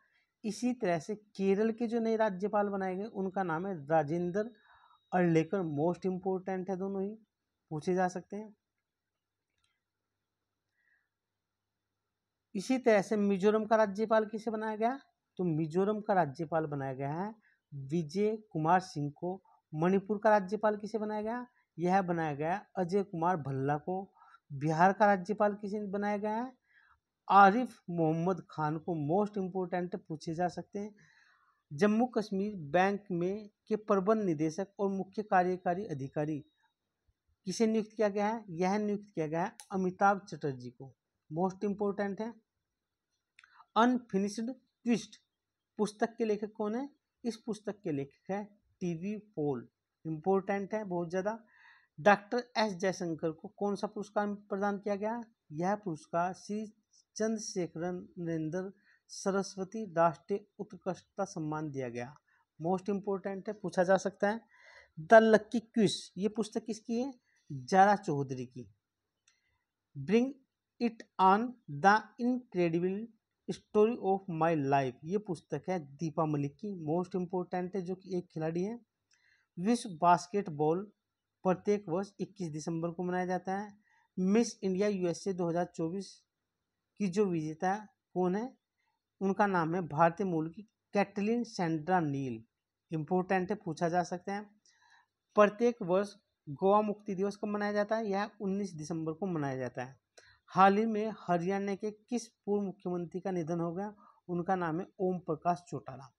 S1: इसी तरह से केरल के जो नए राज्यपाल बनाए गए उनका नाम है राजेंद्र अर्लेकर। मोस्ट इम्पोर्टेंट है, दोनों ही पूछे जा सकते हैं। इसी तरह से मिजोरम का राज्यपाल किसे बनाया गया, तो मिजोरम का राज्यपाल बनाया गया है विजय कुमार सिंह को। मणिपुर का राज्यपाल किसे बनाया गया, यह बनाया गया अजय कुमार भल्ला को। बिहार का राज्यपाल किसे बनाया गया है, आरिफ मोहम्मद खान को। मोस्ट इम्पोर्टेंट पूछे जा सकते हैं। जम्मू कश्मीर बैंक में के प्रबंध निदेशक और मुख्य कार्यकारी अधिकारी किसे नियुक्त किया गया है, यह नियुक्त किया गया है अमिताभ चटर्जी को। मोस्ट इम्पोर्टेंट है। अनफिनिश्ड ट्विस्ट पुस्तक के लेखक कौन है, इस पुस्तक के लेखक है टीवी पोल। इम्पोर्टेंट है बहुत ज़्यादा। डॉक्टर एस जयशंकर को कौन सा पुरस्कार प्रदान किया गया, यह पुरस्कार श्री चंद्रशेखर नरेंद्र सरस्वती राष्ट्रीय उत्कृष्टता सम्मान दिया गया। मोस्ट इम्पोर्टेंट है, पूछा जा सकता है। द लक्की क्विज, ये पुस्तक किसकी है, जारा चौधरी की। Bring it on the incredible story of my life, ये पुस्तक है दीपा मलिक की। मोस्ट इम्पोर्टेंट है, जो कि एक खिलाड़ी है। विश्व बास्केटबॉल प्रत्येक वर्ष 21 दिसंबर को मनाया जाता है। मिस इंडिया यूएसए 2024 की जो विजेता कौन है, उनका नाम है भारतीय मूल की कैटलिन सैंड्रा नील। इम्पोर्टेंट है, पूछा जा सकता है। प्रत्येक वर्ष गोवा मुक्ति दिवस कब मनाया जाता है, यह 19 दिसंबर को मनाया जाता है। हाल ही में हरियाणा के किस पूर्व मुख्यमंत्री का निधन हो गया, उनका नाम है ओम प्रकाश चौटाला।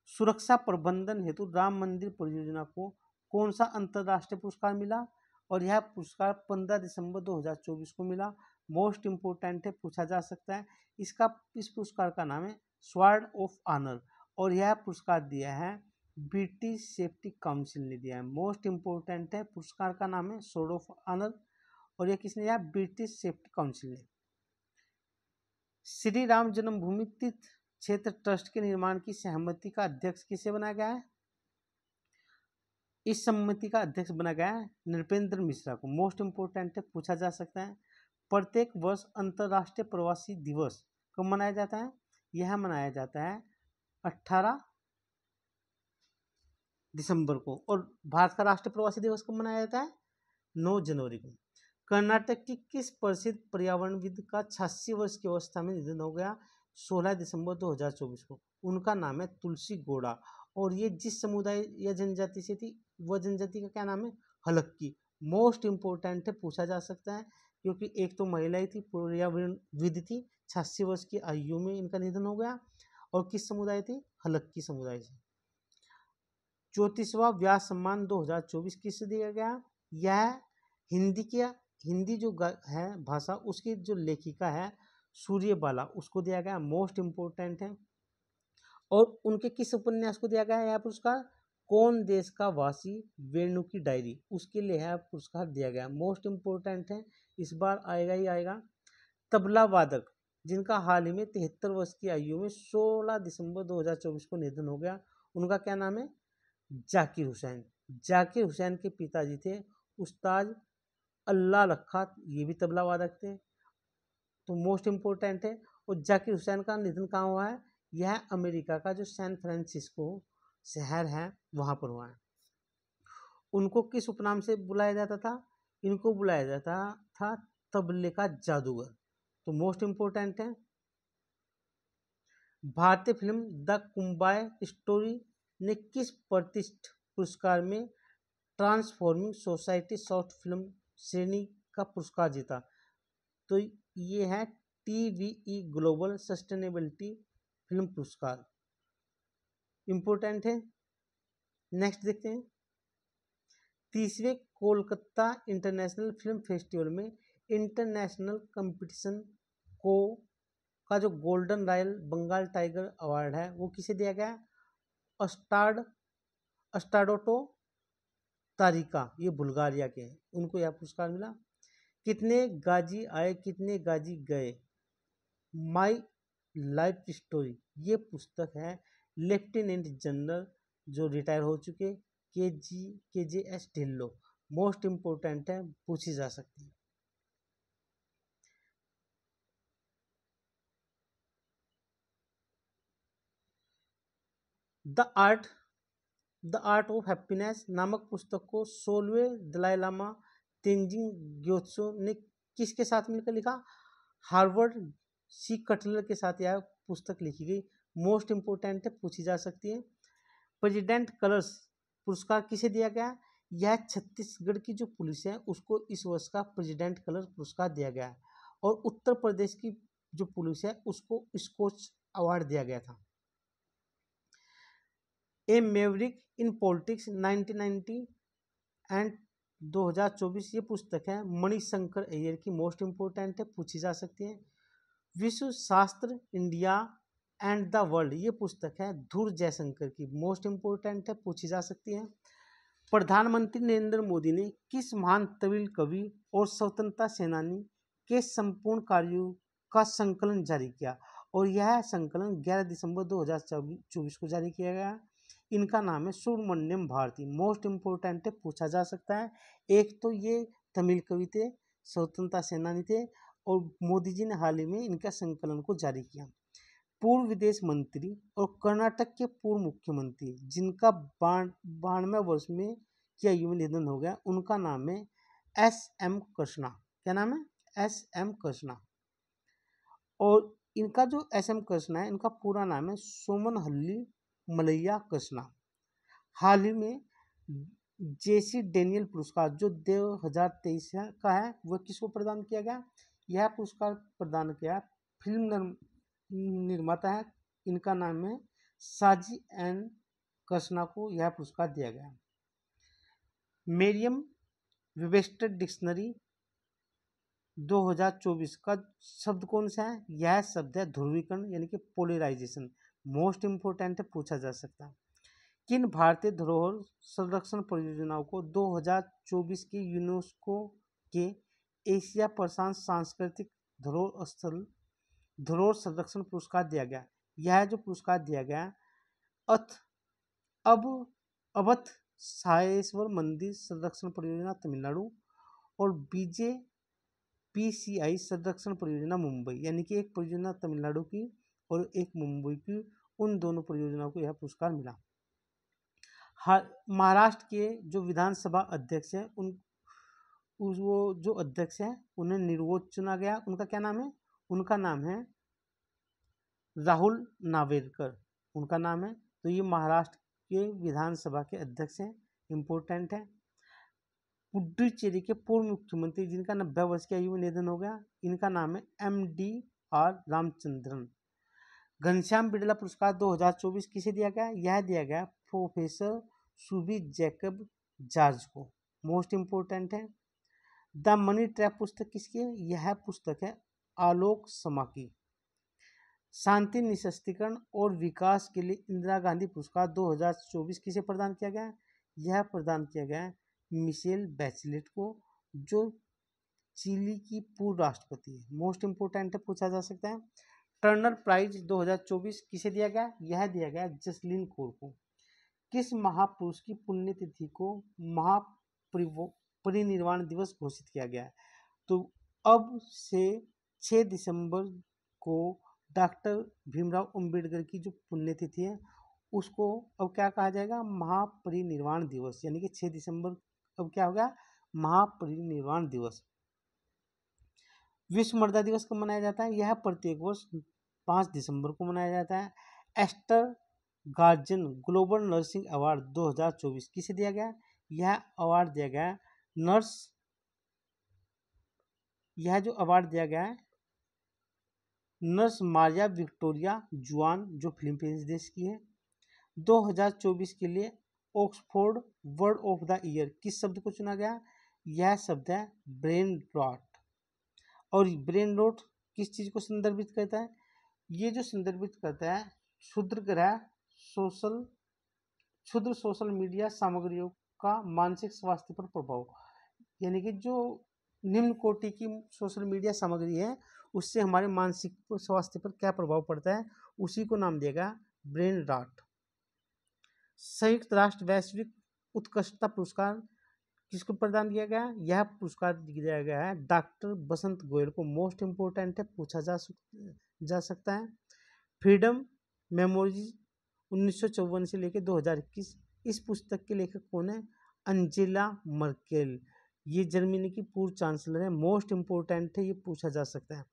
S1: सुरक्षा प्रबंधन हेतु राम मंदिर परियोजना को कौन सा अंतर्राष्ट्रीय पुरस्कार मिला, और यह पुरस्कार 15 दिसंबर 2024 को मिला। मोस्ट इम्पोर्टेंट है, पूछा जा सकता है। इस पुरस्कार का नाम है स्वॉर्ड ऑफ ऑनर, और यह पुरस्कार दिया है ब्रिटिश सेफ्टी काउंसिल ने दिया है। मोस्ट इम्पोर्टेंट है, पुरस्कार का नाम है स्वॉर्ड ऑफ ऑनर, और यह किसने दिया, ब्रिटिश सेफ्टी काउंसिल ने। श्री राम जन्मभूमि तीर्थ क्षेत्र ट्रस्ट के निर्माण की सहमति का अध्यक्ष किसे बनाया गया है, इस समिति का अध्यक्ष बना गया है नृपेंद्र मिश्रा को। मोस्ट इम्पोर्टेंट है, पूछा जा सकता है। प्रत्येक वर्ष अंतर्राष्ट्रीय प्रवासी दिवस कब मनाया जाता है, यह मनाया जाता है 18 दिसंबर को। और भारत का राष्ट्रीय प्रवासी दिवस कब मनाया जाता है, 9 जनवरी को। कर्नाटक की किस प्रसिद्ध पर्यावरणविद का 86 वर्ष की अवस्था में निधन हो गया, 16 दिसंबर 2024 को, उनका नाम है तुलसी गौड़ा। और ये जिस समुदाय या जनजाति से थी, वह जनजाति का क्या नाम है, हलक्की। मोस्ट इम्पोर्टेंट है, पूछा जा सकता है, क्योंकि एक तो महिला थी, पर्यावरणविद थी, 86 वर्ष की आयु में इनका निधन हो गया। और किस समुदाय थी, हलक्की समुदाय से। 34वां व्यास सम्मान 2024 किसे दिया गया, यह हिंदी जो है भाषा, उसकी जो लेखिका है सूर्यबाला, उसको दिया गया। मोस्ट इम्पोर्टेंट है। और उनके किस उपन्यास को दिया गया है यह पुरस्कार, कौन देश का वासी, वेणु की डायरी, उसके लिए यह पुरस्कार दिया गया। मोस्ट इम्पोर्टेंट है, इस बार आएगा ही आएगा। तबला वादक जिनका हाल ही में 73 वर्ष की आयु में 16 दिसंबर 2024 को निधन हो गया, उनका क्या नाम है, जाकिर हुसैन। जाकिर हुसैन के पिताजी थे उस्ताद अल्लाह रखा, ये भी तबला वादक थे। तो मोस्ट इम्पोर्टेंट है। और जाकिर हुसैन का निधन कहाँ हुआ है, यह अमेरिका का जो सैन फ्रांसिस्को शहर है वहाँ पर हुआ है। उनको किस उपनाम से बुलाया जाता था, इनको बुलाया जाता था तबले का जादूगर। तो मोस्ट इम्पोर्टेंट है। भारतीय फिल्म द कुंबाय स्टोरी ने किस प्रतिष्ठित पुरस्कार में ट्रांसफॉर्मिंग सोसाइटी शॉर्ट फिल्म श्रेणी का पुरस्कार जीता, तो ये है TVE ग्लोबल सस्टेनेबिलिटी फिल्म पुरस्कार इम्पोर्टेंट है। नेक्स्ट देखते हैं, 30वें कोलकाता इंटरनेशनल फिल्म फेस्टिवल में इंटरनेशनल कंपटीशन को का जो golden royal Bengal tiger award है वो किसे दिया गया? अस्टाड अस्टाडोटो तारिका, ये बुल्गारिया के हैं, उनको यह पुरस्कार मिला। कितने गाजी आए कितने गाजी गए, माई लाइफ स्टोरी, ये पुस्तक है लेफ्टिनेंट जनरल जो रिटायर हो चुके के जे एस ढिल्लो, मोस्ट इम्पोर्टेंट है, पूछी जा सकती है। द आर्ट ऑफ हैप्पीनेस नामक पुस्तक को 16वें दलाई लामा तेंजिंग ग्योत्सो ने किसके साथ मिलकर लिखा? हार्वर्ड सी कटलर के साथ यह पुस्तक लिखी गई, मोस्ट इम्पोर्टेंट है, पूछी जा सकती है। प्रेसिडेंट कलर्स पुरस्कार किसे दिया गया? यह छत्तीसगढ़ की जो पुलिस है उसको इस वर्ष का प्रेसिडेंट कलर पुरस्कार दिया गया है, और उत्तर प्रदेश की जो पुलिस है उसको स्कोच अवार्ड दिया गया था। ए मेवरिक इन पॉलिटिक्स 1990 एंड 2024, ये पुस्तक है मणिशंकर अय्यर की, मोस्ट इम्पोर्टेंट है, पूछी जा सकती है। विश्व शास्त्र इंडिया एंड द वर्ल्ड, ये पुस्तक है धुर जयशंकर की, मोस्ट इम्पोर्टेंट है, पूछी जा सकती है। प्रधानमंत्री नरेंद्र मोदी ने किस महान तमिल कवि और स्वतंत्रता सेनानी के संपूर्ण कार्यों का संकलन जारी किया? और यह संकलन 11 दिसंबर 2024 को जारी किया गया। इनका नाम है सुब्रमण्यम भारती, मोस्ट इम्पोर्टेंट है, पूछा जा सकता है। एक तो ये तमिल कवि थे, स्वतंत्रता सेनानी थे, और मोदी जी ने हाल ही में इनका संकलन को जारी किया। पूर्व विदेश मंत्री और कर्नाटक के पूर्व मुख्यमंत्री जिनका 92वें वर्ष में की आयु में निधन हो गया, उनका नाम है एस.एम. कृष्णा। क्या नाम है? एस.एम. कृष्णा। और इनका जो एस.एम. कृष्णा है, इनका पूरा नाम है सोमनहल्ली मलैया कृष्णा। हाल ही में जेसी डेनियल पुरस्कार जो 2023 का है वह किसको प्रदान किया गया? यह पुरस्कार प्रदान किया फिल्म निर्माता है, इनका नाम है साजी एन कृष्णा को यह पुरस्कार दिया गया। मेरियम वेबस्टर डिक्शनरी 2024 का शब्द कौन सा है? यह शब्द है ध्रुवीकरण, यानी कि पोलराइजेशन, मोस्ट इम्पोर्टेंट है, पूछा जा सकता है। किन भारतीय धरोहर संरक्षण परियोजनाओं को 2024 के यूनेस्को के एशिया प्रशांत सांस्कृतिक धरोहर संरक्षण पुरस्कार दिया गया? यह जो पुरस्कार दिया गया अवध सायेश्वर मंदिर संरक्षण परियोजना तमिलनाडु और BJPCI संरक्षण परियोजना मुंबई, यानी कि एक परियोजना तमिलनाडु की और एक मुंबई की, उन दोनों परियोजनाओं को यह पुरस्कार मिला। महाराष्ट्र के जो विधानसभा अध्यक्ष हैं वो जो अध्यक्ष हैं उन्हें निर्वोध चुना गया, उनका क्या नाम है? उनका नाम है राहुल नावेरकर, उनका नाम है। तो ये महाराष्ट्र के विधानसभा के अध्यक्ष हैं, इम्पोर्टेंट है। पुडुचेरी के पूर्व मुख्यमंत्री जिनका 90 वर्ष की आयु में निधन हो गया, इनका नाम है MDR रामचंद्रन। घनश्याम बिड़ला पुरस्कार 2024 किसे दिया गया? यह दिया गया प्रोफेसर सुबी जैकब जॉर्ज को, मोस्ट इम्पोर्टेंट है। द मनी ट्रैप पुस्तक किसकी है? यह पुस्तक है आलोक समा की। शांति निःशस्त्रीकरण और विकास के लिए इंदिरा गांधी पुरस्कार 2024 किसे प्रदान किया गया? यह प्रदान किया गया मिशेल बैचलेट को, जो चिली की पूर्व राष्ट्रपति है, मोस्ट इम्पोर्टेंट है, पूछा जा सकता है। टर्नर प्राइज 2024 किसे दिया गया? यह दिया गया जसलीन कौर को। किस महापुरुष की पुण्यतिथि को महापरिनिर्वाण दिवस घोषित किया गया है? तो अब से 6 दिसंबर को डॉक्टर भीमराव अंबेडकर की जो पुण्यतिथि है उसको अब क्या कहा जाएगा? महापरिनिर्वाण दिवस, यानी कि 6 दिसंबर अब क्या होगा? महापरिनिर्वाण दिवस। विश्व मृदा दिवस कब मनाया जाता है? यह प्रत्येक वर्ष 5 दिसंबर को मनाया जाता है। Aster guardians global nursing award 2024 किसे दिया गया? यह अवार्ड दिया गया यह जो अवार्ड दिया गया है नर्स मारिया विक्टोरिया जुआन जो फिलीपींस देश की है। 2024 के लिए Oxford word of the year किस शब्द को चुना गया? यह शब्द है ब्रेन रॉट। और ब्रेन रॉट किस चीज को संदर्भित करता है? ये जो संदर्भित करता है क्षुद्र सोशल मीडिया सामग्रियों का मानसिक स्वास्थ्य पर प्रभाव, यानी कि जो निम्न कोटि की सोशल मीडिया सामग्री है उससे हमारे मानसिक स्वास्थ्य पर क्या प्रभाव पड़ता है, उसी को नाम दिया गया ब्रेन रॉट। संयुक्त राष्ट्र वैश्विक उत्कृष्टता पुरस्कार किसको प्रदान किया गया? यह पुरस्कार दिया गया है डॉक्टर बसंत गोयल को। मोस्ट इम्पोर्टेंट है, पूछा जा सकता है। फ्रीडम मेमोरीज 1954 से लेकर 2021, इस पुस्तक के लेखक कौन है? अंजेला मर्केल, ये जर्मनी की पूर्व चांसलर है। मोस्ट इम्पोर्टेंट है, ये पूछा जा सकता है।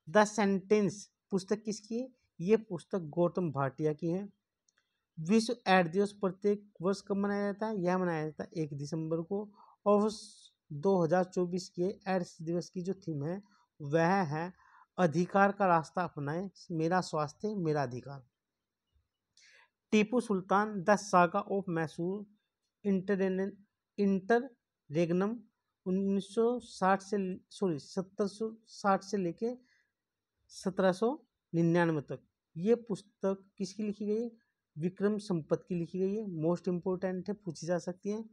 S1: द सेंटेंस पुस्तक किसकी है? ये पुस्तक गौतम भाटिया की है। विश्व एड्स दिवस प्रत्येक वर्ष कब मनाया जाता है? यह मनाया जाता है 1 दिसंबर को। और 2024 के एड्स दिवस की जो थीम है वह है अधिकार का रास्ता अपनाएं, मेरा स्वास्थ्य मेरा अधिकार। Tipu Sultan the saga of Mysore interregnum 1760 से लेके 1799 तक, ये पुस्तक किसकी लिखी गई है? विक्रम संपत की लिखी गई है। मोस्ट इम्पोर्टेंट है, पूछी जा सकती है।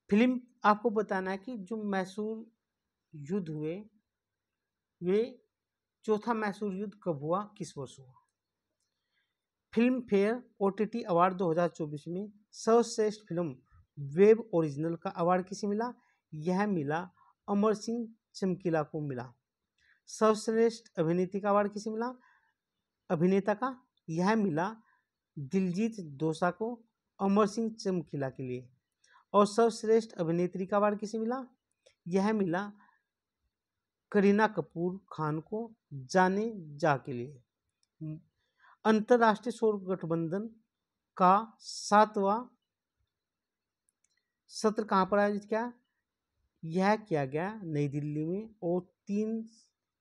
S1: फिल्म आपको बताना है कि जो मैसूर युद्ध हुए वे चौथा मैसूर युद्ध कब हुआ, किस वर्ष हुआ। फिल्म फेयर OTT अवार्ड 2024 में सर्वश्रेष्ठ फिल्म वेब ओरिजिनल का अवार्ड किसे मिला? यह मिला अमर सिंह चमकीला को मिला। सर्वश्रेष्ठ अभिनेत्री का अवार्ड किसे मिला? अभिनेता का यह मिला दिलजीत दोसांझ को अमर सिंह चमकीला के लिए। और सर्वश्रेष्ठ अभिनेत्री का अवार्ड किसे मिला? यह मिला करीना कपूर खान को जाने जा के लिए। अंतर्राष्ट्रीय सौर गठबंधन का 7वां सत्र कहाँ पर आयोजित किया? यह किया गया नई दिल्ली में और 3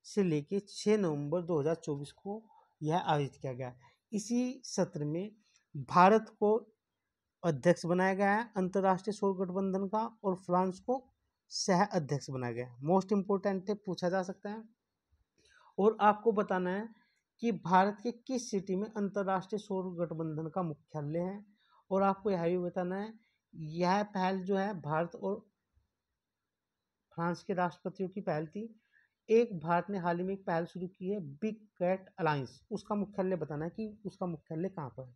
S1: से लेकर 6 नवंबर 2024 को यह आयोजित किया गया। इसी सत्र में भारत को अध्यक्ष बनाया गया है अंतर्राष्ट्रीय सौर गठबंधन का, और फ्रांस को सह अध्यक्ष बनाया गया है। मोस्ट इम्पोर्टेंट है, पूछा जा सकता है। और आपको बताना है कि भारत के किस सिटी में अंतर्राष्ट्रीय सौर गठबंधन का मुख्यालय है। और आपको यह भी बताना है, यह पहल जो है भारत और फ्रांस के राष्ट्रपतियों की पहल थी। एक भारत ने हाल ही में एक पहल शुरू की है बिग कैट अलायंस, उसका मुख्यालय बताना है कि उसका मुख्यालय कहाँ पर है।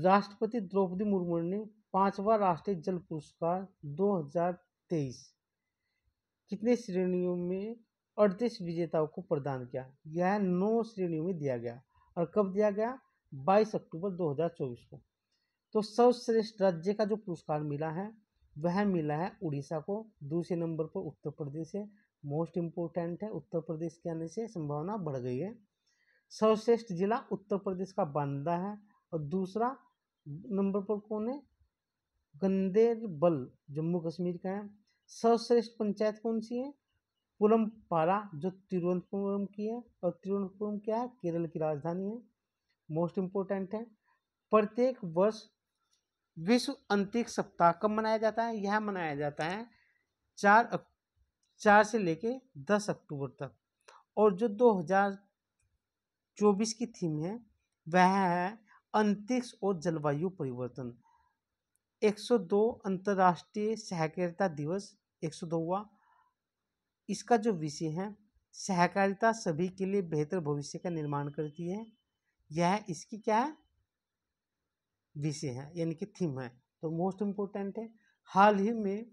S1: राष्ट्रपति द्रौपदी मुर्मू ने 5वां राष्ट्रीय जल पुरस्कार 2023 कितने श्रेणियों में 38 विजेताओं को प्रदान किया? यह 9 श्रेणियों में दिया गया। और कब दिया गया? 22 अक्टूबर 2024 को। तो सर्वश्रेष्ठ राज्य का जो पुरस्कार मिला है वह मिला है उड़ीसा को। दूसरे नंबर पर उत्तर प्रदेश है। मोस्ट इम्पोर्टेंट है, उत्तर प्रदेश के आने से संभावना बढ़ गई है। सर्वश्रेष्ठ जिला उत्तर प्रदेश का बांदा है। और दूसरा नंबर पर कौन है? गंदेरबल जम्मू कश्मीर का है। सर्वश्रेष्ठ पंचायत कौन सी है? पुलमपारा जो तिरुवनंतपुरम की है। और तिरुवनंतपुरम क्या है? केरल की राजधानी है। मोस्ट इम्पोर्टेंट है। प्रत्येक वर्ष विश्व अंतरिक्ष सप्ताह कब मनाया जाता है? यह मनाया जाता है 4 से लेके 10 अक्टूबर तक। और जो 2024 की थीम है वह है अंतरिक्ष और जलवायु परिवर्तन। 102 अंतर्राष्ट्रीय सहकारिता दिवस 102वां, इसका जो विषय है सहकारिता सभी के लिए बेहतर भविष्य का निर्माण करती है। यह इसकी क्या है? विषय है, यानी कि थीम है। तो मोस्ट इम्पोर्टेंट है। हाल ही में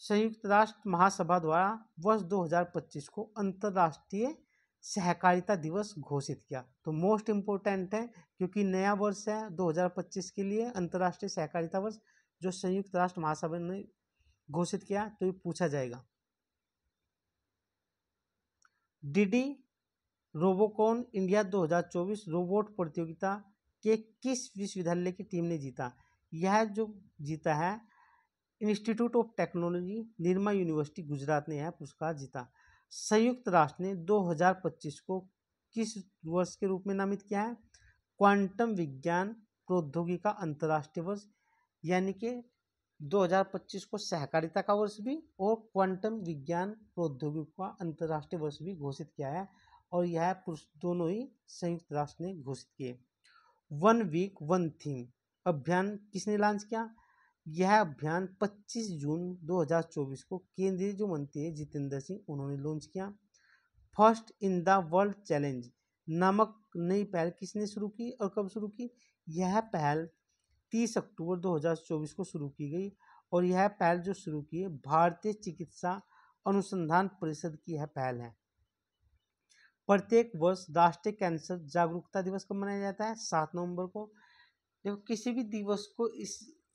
S1: संयुक्त राष्ट्र महासभा द्वारा वर्ष 2025 को अंतर्राष्ट्रीय सहकारिता दिवस घोषित किया। तो मोस्ट इम्पोर्टेंट है क्योंकि नया वर्ष है 2025 के लिए अंतर्राष्ट्रीय सहकारिता वर्ष जो संयुक्त राष्ट्र महासभा ने घोषित किया, तो ये पूछा जाएगा। डीडी रोबोकॉन इंडिया 2024 रोबोट प्रतियोगिता के किस विश्वविद्यालय की टीम ने जीता? यह जो जीता है institute of technology, Nirma university Gujarat ने यह पुरस्कार जीता। संयुक्त राष्ट्र ने 2025 को किस वर्ष के रूप में नामित किया है? क्वांटम विज्ञान प्रौद्योगिकी का अंतर्राष्ट्रीय वर्ष, यानी कि 2025 को सहकारिता का वर्ष भी और क्वांटम विज्ञान प्रौद्योगिकी का अंतर्राष्ट्रीय वर्ष भी घोषित किया है, और यह दोनों ही संयुक्त राष्ट्र ने घोषित किए। 1 वीक 1 थीम अभियान किसने लॉन्च किया? यह अभियान 25 जून 2024 को केंद्रीय जो मंत्री है जितेंद्र सिंह, उन्होंने लॉन्च किया। First in the world challenge नामक नई पहल किसने शुरू की और कब शुरू की? यह पहल 30 अक्टूबर 2024 को शुरू की गई, और यह पहल जो शुरू की है भारतीय चिकित्सा अनुसंधान परिषद की यह पहल है। प्रत्येक वर्ष राष्ट्रीय कैंसर जागरूकता दिवस कब मनाया जाता है? 7 नवंबर को। देखो, किसी भी दिवस को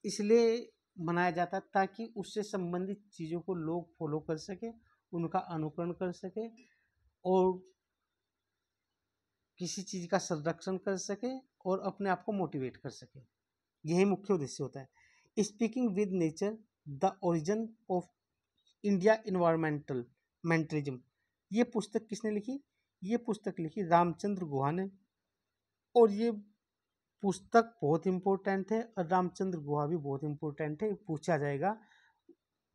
S1: इसलिए मनाया जाता है ताकि उससे संबंधित चीज़ों को लोग फॉलो कर सके, उनका अनुकरण कर सके और किसी चीज़ का संरक्षण कर सके और अपने आप को मोटिवेट कर सके। यही मुख्य उद्देश्य होता है। Speaking with nature the origin of India environmental mentalism, ये पुस्तक किसने लिखी? ये पुस्तक लिखी रामचंद्र गुहा ने, और ये पुस्तक बहुत इम्पोर्टेंट है और रामचंद्र गुहा भी बहुत इम्पोर्टेंट है, पूछा जाएगा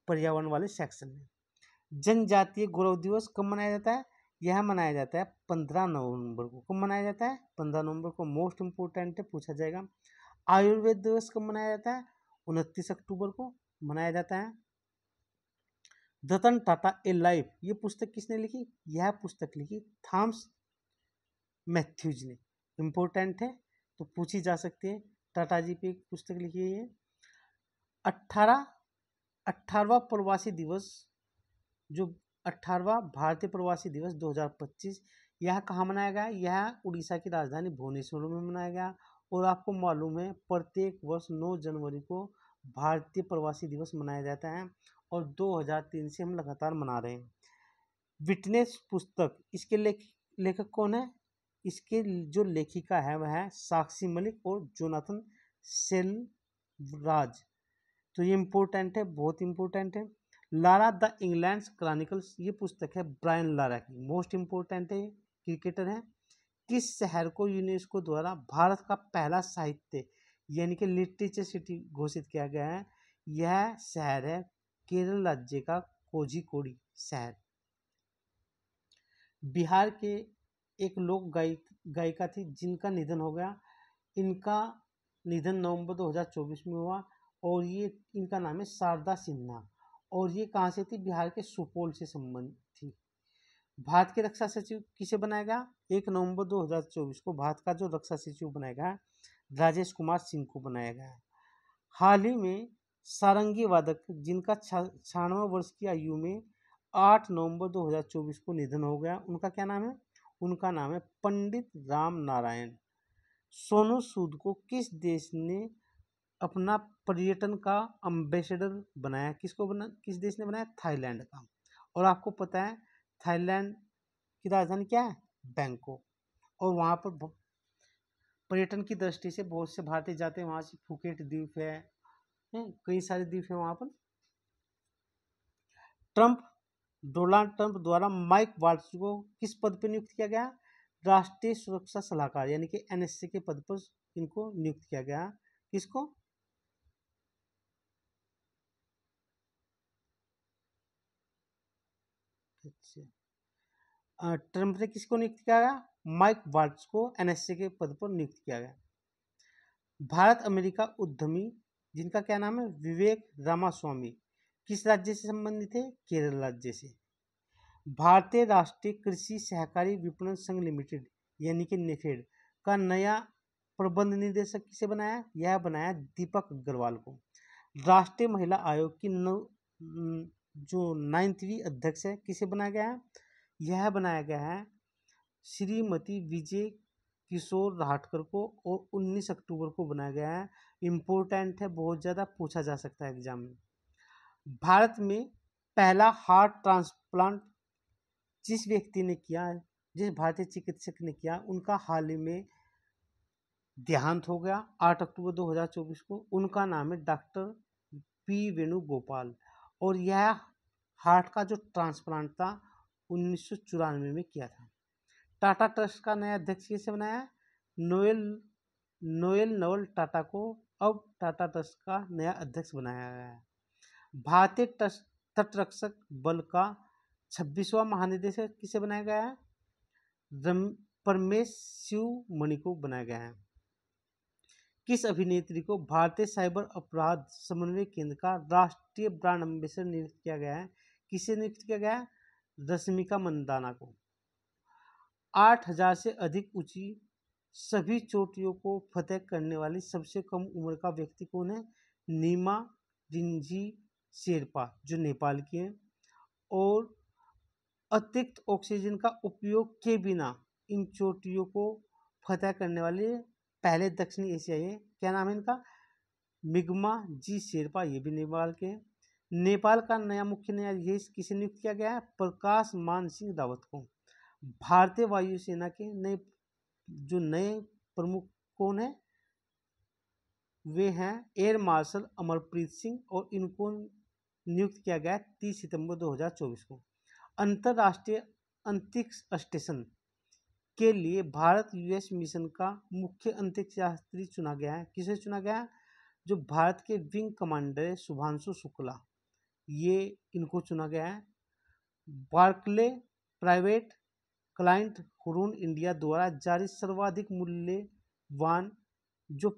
S1: पर्यावरण वाले सेक्शन में। जनजातीय गौरव दिवस कब मनाया जाता है? यह मनाया जाता है 15 नवंबर को। कब मनाया जाता है? 15 नवंबर को। मोस्ट इम्पोर्टेंट है, पूछा जाएगा। आयुर्वेद दिवस कब मनाया जाता है? 29 अक्टूबर को मनाया जाता है। रतन टाटा ए लाइफ, ये पुस्तक किसने लिखी? यह पुस्तक लिखी थॉमस मैथ्यूज ने। इम्पोर्टेंट है तो पूछी जा सकती है। टाटा जी पे एक पुस्तक लिखी है ये। 18वां प्रवासी दिवस, जो 18वां भारतीय प्रवासी दिवस 2025, यह कहाँ मनाया गया? यह उड़ीसा की राजधानी भुवनेश्वर में मनाया गया। और आपको मालूम है प्रत्येक वर्ष 9 जनवरी को भारतीय प्रवासी दिवस मनाया जाता है, और 2003 से हम लगातार मना रहे हैं। विटनेस पुस्तक, इसके लेखक कौन है? इसके जो लेखिका है वह है साक्षी मलिक और जोनाथन सेलराज। तो ये इम्पोर्टेंट है, बहुत इम्पोर्टेंट है। लारा द इंग्लैंड क्रॉनिकल्स, ये पुस्तक है ब्रायन लारा की। मोस्ट इम्पोर्टेंट है, क्रिकेटर है। किस शहर को यूनेस्को द्वारा भारत का पहला साहित्य यानी कि लिटरेचर सिटी घोषित किया गया है? यह शहर है केरल राज्य का कोझिकोड शहर। बिहार के एक लोक गायिका थी जिनका निधन हो गया। इनका निधन नवंबर 2024 में हुआ, और ये इनका नाम है शारदा सिन्हा, और ये कहाँ से थी? बिहार के सुपौल से संबंधित थी। भारत के रक्षा सचिव किसे बनाया गया? 1 नवंबर 2024 को भारत का जो रक्षा सचिव बनाया गया राजेश कुमार सिंह को बनाया गया। हाल ही में सारंगी वादक जिनका 96 वर्ष की आयु में 8 नवंबर 2024 को निधन हो गया, उनका क्या नाम है? उनका नाम है पंडित राम नारायण। सोनू सूद को किस देश ने अपना पर्यटन का एम्बेसडर बनाया? किस देश ने बनाया? थाईलैंड का। और आपको पता है थाईलैंड की राजधानी क्या है? बैंकॉक। और वहाँ पर पर्यटन की दृष्टि से बहुत से भारतीय जाते हैं। वहाँ से फुकेट द्वीप है, कई सारे द्वीप है वहाँ पर। डोनाल्ड ट्रंप द्वारा माइक वाल्ट्ज को किस पद पर नियुक्त किया गया? राष्ट्रीय सुरक्षा सलाहकार यानी कि NSA के पद पर इनको नियुक्त किया गया। किसको? अच्छा, ट्रंप ने किसको नियुक्त किया गया? माइक वाल्ट्ज को NSA के पद पर नियुक्त किया गया। भारत अमेरिका उद्यमी जिनका क्या नाम है? विवेक रामास्वामी, किस राज्य से संबंधित है? केरल राज्य से। भारतीय राष्ट्रीय कृषि सहकारी विपणन संघ लिमिटेड यानी कि नेफेड का नया प्रबंध निदेशक किसे बनाया? यह बनाया दीपक अग्रवाल को। राष्ट्रीय महिला आयोग की जो 9वीं अध्यक्ष है किसे बनाया गया है? यह बनाया गया है श्रीमती विजय किशोर राहटकर को, और 19 अक्टूबर को बनाया गया है। इम्पोर्टेंट है, बहुत ज़्यादा पूछा जा सकता है एग्जाम में। भारत में पहला हार्ट ट्रांसप्लांट जिस व्यक्ति ने किया है, जिस भारतीय चिकित्सक ने किया, उनका हाल ही में देहांत हो गया 8 अक्टूबर 2024 को। उनका नाम है डॉक्टर P वेणुगोपाल, और यह हार्ट का जो ट्रांसप्लांट था 1994 में किया था। टाटा ट्रस्ट का नया अध्यक्ष किसे बनाया? नोएल नवल टाटा को अब टाटा ट्रस्ट का नया अध्यक्ष बनाया गया है। भारतीय तटरक्षक बल का 26वां महानिदेशक किसे बनाया गया है? परमेश शिवमणि को बनाया गया है। किस अभिनेत्री को भारतीय साइबर अपराध समन्वय केंद्र का राष्ट्रीय ब्रांड एम्बेसडर नियुक्त किया गया है? किसे नियुक्त किया गया है? रश्मिका मंदाना को। 8000 से अधिक ऊंची सभी चोटियों को फतेह करने वाली सबसे कम उम्र का व्यक्ति कौन है? नीमा रिंझी शेरपा, जो नेपाल की है। और अतिरिक्त ऑक्सीजन का उपयोग के बिना इन चोटियों को फतेह करने वाले पहले दक्षिणी एशियाई है। क्या नाम है इनका? मिगमा जी शेरपा, ये भी नेपाल के हैं। नेपाल का नया मुख्य न्यायाधीश किसे नियुक्त किया गया है? प्रकाश मान सिंह रावत को। भारतीय वायुसेना के नए प्रमुख कौन है? वे हैं एयर मार्शल अमरप्रीत सिंह, और इनको नियुक्त किया गया 30 सितंबर 2024 को। अंतर्राष्ट्रीय अंतरिक्ष स्टेशन के लिए भारत यूएस मिशन का मुख्य अंतरिक्ष यात्री चुना गया है। किसे चुना गया? जो भारत के विंग कमांडर है शुभांशु शुक्ला, ये इनको चुना गया है। Barclays private client Hurun India द्वारा जारी सर्वाधिक मूल्यवान जो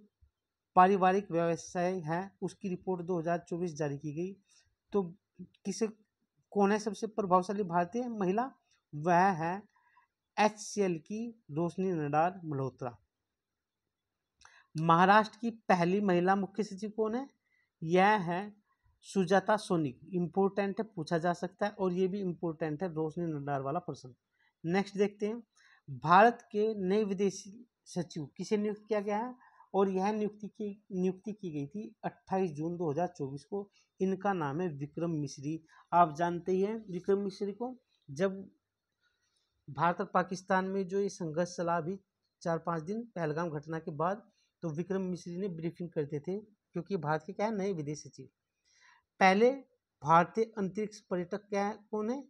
S1: पारिवारिक व्यवसाय है उसकी रिपोर्ट 2024 जारी की गई। तो कौन है सबसे प्रभावशाली भारतीय महिला? वह है HCL की रोशनी नडार मल्होत्रा। महाराष्ट्र की पहली महिला मुख्य सचिव कौन है? यह है सुजाता सोनिक। इंपोर्टेंट है, पूछा जा सकता है, और ये भी इंपोर्टेंट है रोशनी नडार वाला प्रश्न। नेक्स्ट देखते हैं, भारत के नए विदेशी सचिव किसे नियुक्त किया गया है? और यह नियुक्ति की गई थी 28 जून 2024 को। इनका नाम है विक्रम मिश्री। आप जानते ही हैं विक्रम मिश्री को। जब भारत और पाकिस्तान में जो ये संघर्ष चला अभी 4-5 दिन पहलगाम घटना के बाद, तो विक्रम मिश्री ने ब्रीफिंग करते थे, क्योंकि भारत के क्या है नए विदेश सचिव। पहले भारतीय अंतरिक्ष पर्यटक कौन है?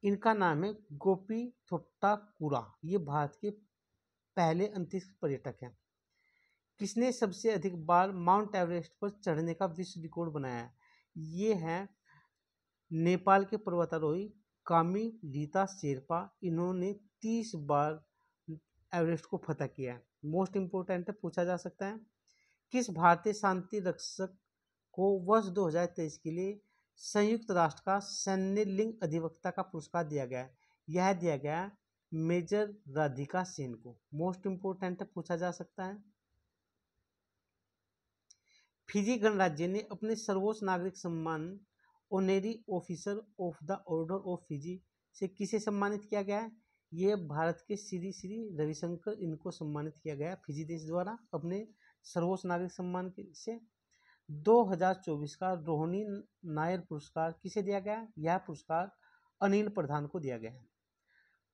S1: इनका नाम है गोपी थोट्टाकुरा। ये भारत के पहले अंतरिक्ष पर्यटक हैं। किसने सबसे अधिक बार माउंट एवरेस्ट पर चढ़ने का विश्व रिकॉर्ड बनाया है? ये है नेपाल के पर्वतारोही कामी रीता शेरपा। इन्होंने 30 बार एवरेस्ट को फतह किया है। मोस्ट इंपोर्टेंट है, पूछा जा सकता है। किस भारतीय शांति रक्षक को वर्ष 2023 के लिए संयुक्त राष्ट्र का सैन्य लिंग अधिवक्ता का पुरस्कार दिया गया है? यह दिया गया मेजर राधिका सेन को। मोस्ट इंपोर्टेंट है, पूछा जा सकता है। फिजी गणराज्य ने अपने सर्वोच्च नागरिक सम्मान honorary officer of the order of Fiji से किसे सम्मानित किया गया है? यह भारत के श्री श्री रविशंकर, इनको सम्मानित किया गया फिजी देश द्वारा अपने सर्वोच्च नागरिक सम्मान से। 2024 का रोहिणी नायर पुरस्कार किसे दिया गया? यह पुरस्कार अनिल प्रधान को दिया गया है।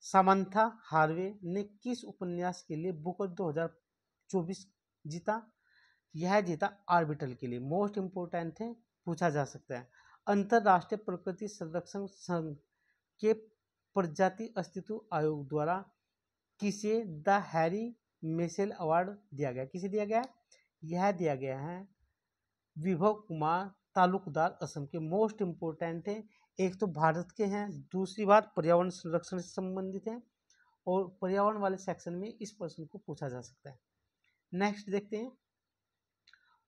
S1: सामंथा हार्वे ने किस उपन्यास के लिए बुकर 2024 जीता? यह जीता ऑर्बिटल के लिए। मोस्ट इंपोर्टेंट है, पूछा जा सकता है। अंतरराष्ट्रीय प्रकृति संरक्षण संघ के प्रजाति अस्तित्व आयोग द्वारा किसे द हैरी मेसेल अवार्ड दिया गया? किसे दिया गया? यह दिया गया है विभव कुमार तालुकदार, असम के। मोस्ट इंपोर्टेंट है, एक तो भारत के हैं, दूसरी बात पर्यावरण संरक्षण से संबंधित है, और पर्यावरण वाले सेक्शन में इस प्रश्न को पूछा जा सकता है। नेक्स्ट देखते हैं,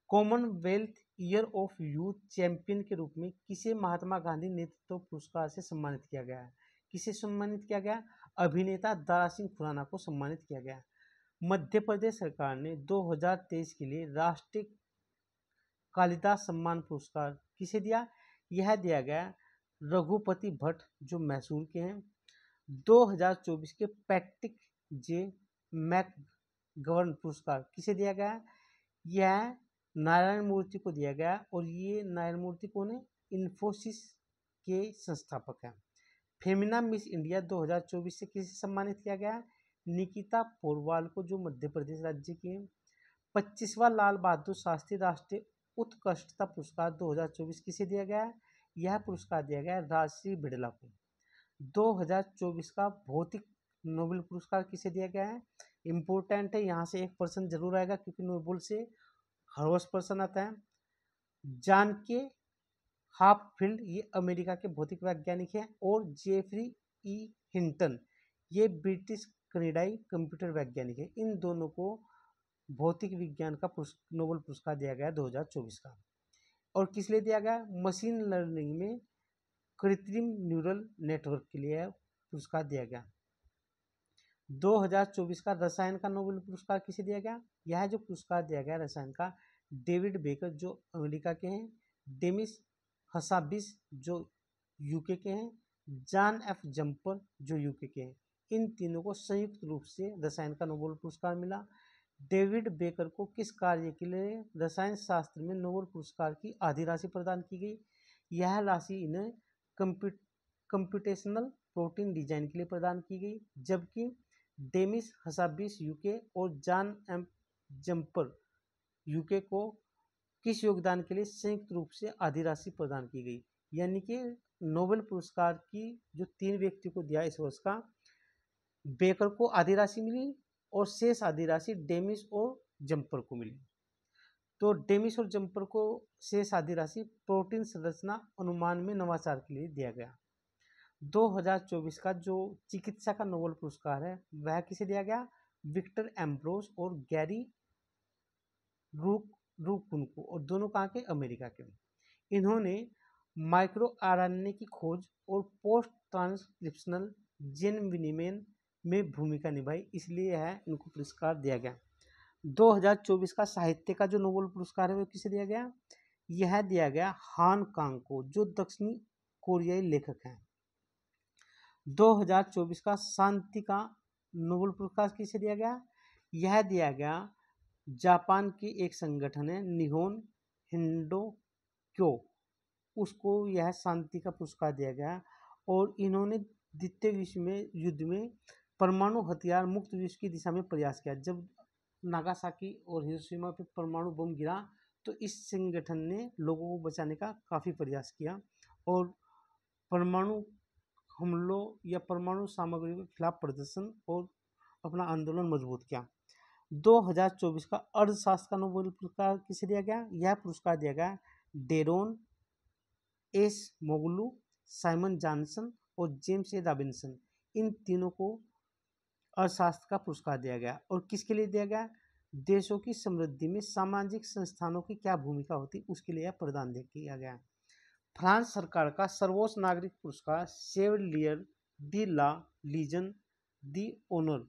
S1: Commonwealth year of youth champion के रूप में किसे महात्मा गांधी नेतृत्व पुरस्कार से सम्मानित किया गया है? किसे सम्मानित किया गया? अभिनेता दारा सिंह खुराना को सम्मानित किया गया। मध्य प्रदेश सरकार ने 2023 के लिए राष्ट्रीय कालिदास सम्मान पुरस्कार किसे दिया? यह दिया गया रघुपति भट्ट, जो मैसूर के हैं। 2024 के पैट्रिक जे मैकगवर्न पुरस्कार किसे दिया गया? यह नारायण मूर्ति को दिया गया, और ये नारायण मूर्ति कौन है? इन्फोसिस के संस्थापक हैं। फेमिना मिस इंडिया 2024 से किसे सम्मानित किया गया? निकिता पोरवाल को, जो मध्य प्रदेश राज्य की हैं। 25वां लाल बहादुर शास्त्री राष्ट्रीय उत्कृष्टता पुरस्कार 2024 किसे दिया गया? यह पुरस्कार दिया गया राजश्री बिड़ला को। 2024 का भौतिक नोबेल पुरस्कार किसे दिया गया है? इम्पोर्टेंट है, यहाँ से एक पर्सन जरूर आएगा क्योंकि नोबेल से हर वर्ष पर्सन आता है। जॉन के हाफील्ड ये अमेरिका के भौतिक वैज्ञानिक हैं, और जेफरी ई हिंटन ये ब्रिटिश कनाडाई कंप्यूटर वैज्ञानिक है। इन दोनों को भौतिक विज्ञान का नोबेल पुरस्कार दिया गया 2024 का। और किस लिए दिया गया? मशीन लर्निंग में कृत्रिम न्यूरल नेटवर्क के लिए पुरस्कार दिया गया। 2024 का रसायन का नोबेल पुरस्कार किसे दिया गया? यह जो पुरस्कार दिया गया रसायन का, डेविड बेकर जो अमेरिका के हैं, डेमिस हसाबिस जो यूके के हैं, जॉन एफ जम्पर जो यूके के हैं। इन तीनों को संयुक्त रूप से रसायन का नोबेल पुरस्कार मिला। डेविड बेकर को किस कार्य के लिए रसायन शास्त्र में नोबेल पुरस्कार की आधी राशि प्रदान की गई? यह राशि इन्हें कंप्यूटेशनल प्रोटीन डिजाइन के लिए प्रदान की गई, जबकि डेमिस हसाबिस यूके और जॉन एम जम्पर यूके को किस योगदान के लिए संयुक्त रूप से आधी राशि प्रदान की गई। यानी कि नोबेल पुरस्कार की जो 3 व्यक्ति को दिया इस वर्ष का, बेकर को आधी राशि मिली और शेष आधी राशि डेमिस और जम्पर को मिली। तो डेमिस और जम्पर को शेष आधी राशि प्रोटीन संरचना अनुमान में नवाचार के लिए दिया गया। 2024 का जो चिकित्सा का नोबेल पुरस्कार है वह किसे दिया गया? विक्टर एम्ब्रोस और गैरी रूकुन को, और दोनों कहाँ के? अमेरिका के। इन्होंने माइक्रो आरएनए की खोज और पोस्ट ट्रांसक्रिप्शनल जीन विनिमय में भूमिका निभाई, इसलिए यह इनको पुरस्कार दिया गया। 2024 का साहित्य का जो नोबेल पुरस्कार है वो किसे दिया गया? यह दिया गया हान कांग को, जो दक्षिणी कोरियाई लेखक हैं। 2024 का शांति का नोबेल पुरस्कार किसे दिया गया? यह दिया गया जापान की एक संगठन है निहोन हिंडोक्यो, उसको यह शांति का पुरस्कार दिया गया। और इन्होंने द्वितीय विश्व युद्ध में परमाणु हथियार मुक्त विश्व की दिशा में प्रयास किया। जब नागासाकी और हिरोशिमा पे परमाणु बम गिरा तो इस संगठन ने लोगों को बचाने का काफ़ी प्रयास किया और परमाणु हमलों या परमाणु सामग्री के खिलाफ प्रदर्शन और अपना आंदोलन मजबूत किया। 2024 का अर्थशास्त्र का नोबेल पुरस्कार किसे दिया गया? यह पुरस्कार दिया गया डेरोन एस मोगलू, साइमन जॉनसन और जेम्स ए रॉबिन्सन। इन तीनों को अर्थशास्त्र का पुरस्कार दिया गया। और किसके लिए दिया गया? देशों की समृद्धि में सामाजिक संस्थानों की क्या भूमिका होती उसके लिए यह प्रदान किया गया। फ्रांस सरकार का सर्वोच्च नागरिक पुरस्कार शेवलियर दी ला लीजन दी ऑनर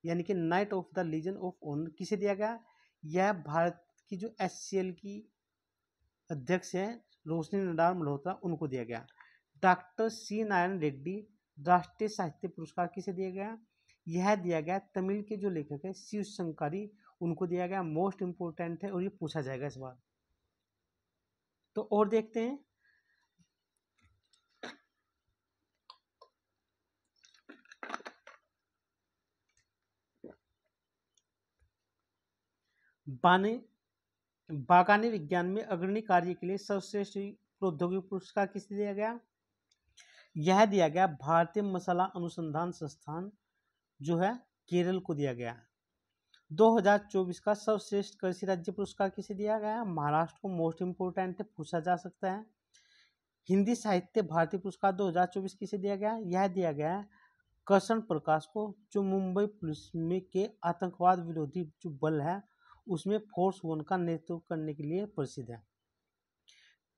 S1: यानी कि knight of the legion of honour किसे दिया गया? यह भारत की जो HCL की अध्यक्ष हैं रोशनी नडार मल्होत्रा, उनको दिया गया। डॉक्टर सी नारायण रेड्डी राष्ट्रीय साहित्य पुरस्कार किसे दिया गया? यह दिया गया तमिल के जो लेखक है शिव शंकरी, उनको दिया गया। मोस्ट इंपोर्टेंट है और ये पूछा जाएगा इस बार। तो और देखते हैं बागानी विज्ञान में अग्रणी कार्य के लिए सर्वश्रेष्ठ प्रौद्योगिकी पुरस्कार किसे दिया गया? यह दिया गया भारतीय मसाला अनुसंधान संस्थान जो है केरल को दिया गया। 2024 का सर्वश्रेष्ठ कृषि राज्य पुरस्कार किसे दिया गया? महाराष्ट्र को। मोस्ट इंपोर्टेंट पूछा जा सकता है। हिंदी साहित्य भारती पुरस्कार 2024 किसे दिया गया? यह दिया गया कृष्ण प्रकाश को, जो मुंबई पुलिस में के आतंकवाद विरोधी जो बल है उसमें फोर्स 1 का नेतृत्व करने के लिए प्रसिद्ध है।